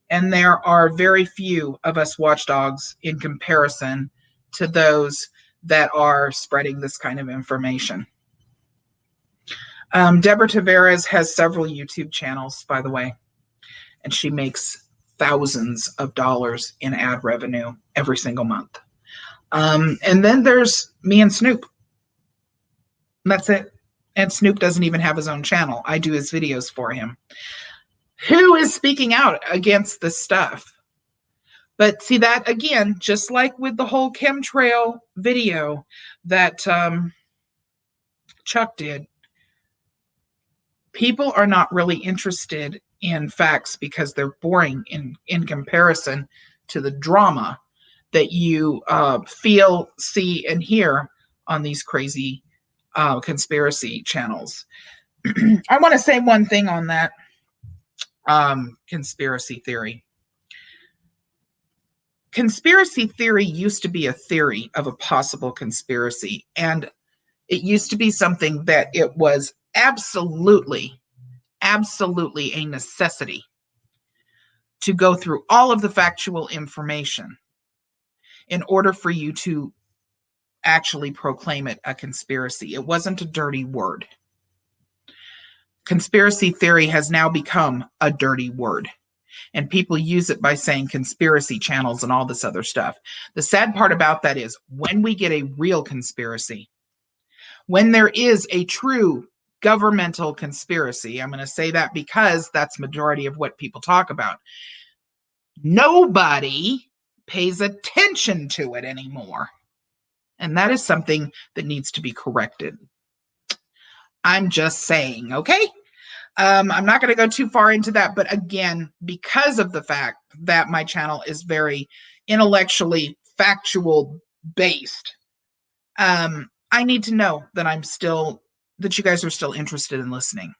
And there are very few of us watchdogs in comparison to those that are spreading this kind of information. Deborah Tavares has several YouTube channels, by the way, and she makes thousands of dollars in ad revenue every single month. And then there's me and Snoop. That's it. And Snoop doesn't even have his own channel. I do his videos for him. Who is speaking out against this stuff? But see that, again, just like with the whole chemtrail video that Chuck did, people are not really interested in facts because they're boring in comparison to the drama that you feel, see, and hear on these crazy conspiracy channels. I want to say one thing on that conspiracy theory. Conspiracy theory used to be a theory of a possible conspiracy, and it used to be something that it was absolutely a necessity to go through all of the factual information in order for you to actually proclaim it a conspiracy. It wasn't a dirty word. Conspiracy theory has now become a dirty word, and people use it by saying conspiracy channels and all this other stuff. The sad part about that is when we get a real conspiracy, when there is a true governmental conspiracy, I'm going to say that because that's majority of what people talk about, nobody pays attention to it anymore. And that is something that needs to be corrected. I'm just saying, okay? I'm not going to go too far into that, but again, because of the fact that my channel is very intellectually factual based, I need to know that you guys are still interested in listening.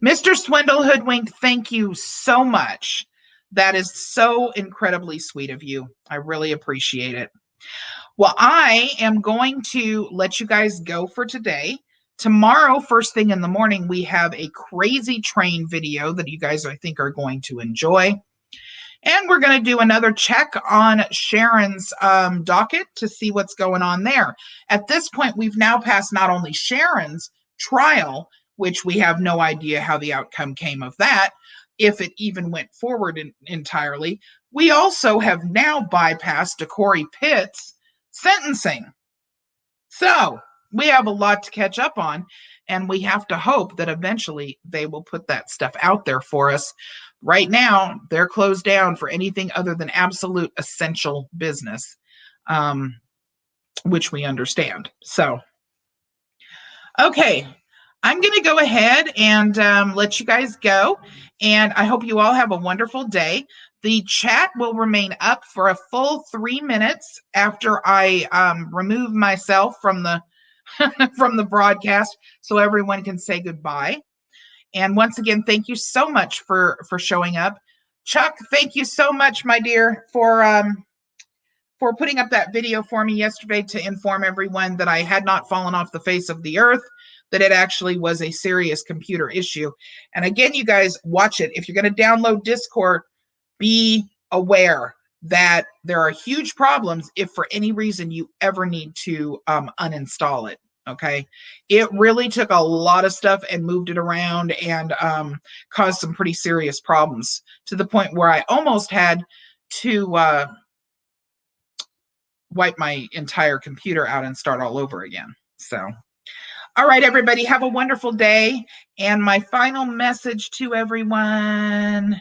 Mr. Swindle Hoodwink, thank you so much. That is so incredibly sweet of you. I really appreciate it. Well, I am going to let you guys go for today. Tomorrow, first thing in the morning, we have a crazy train video that you guys, I think, are going to enjoy. And we're going to do another check on Sharon's docket to see what's going on there. At this point, we've now passed not only Sharon's trial, which we have no idea how the outcome came of that, if it even went forward entirely. We also have now bypassed Corey Pitt's sentencing. So we have a lot to catch up on, and we have to hope that eventually they will put that stuff out there for us. Right now, they're closed down for anything other than absolute essential business, which we understand. So, okay, I'm going to go ahead and let you guys go, and I hope you all have a wonderful day. The chat will remain up for a full 3 minutes after I remove myself from the from the broadcast, so everyone can say goodbye. And once again, thank you so much for showing up. Chuck, thank you so much, my dear, for putting up that video for me yesterday to inform everyone that I had not fallen off the face of the earth, that it actually was a serious computer issue. And again, you guys, watch it. If you're going to download Discord, be aware that there are huge problems if for any reason you ever need to uninstall it. Okay. It really took a lot of stuff and moved it around and caused some pretty serious problems, to the point where I almost had to wipe my entire computer out and start all over again. So, all right, everybody, have a wonderful day. And my final message to everyone,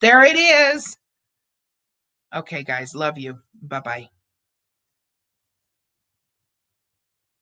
there it is. Okay, guys, love you. Bye-bye.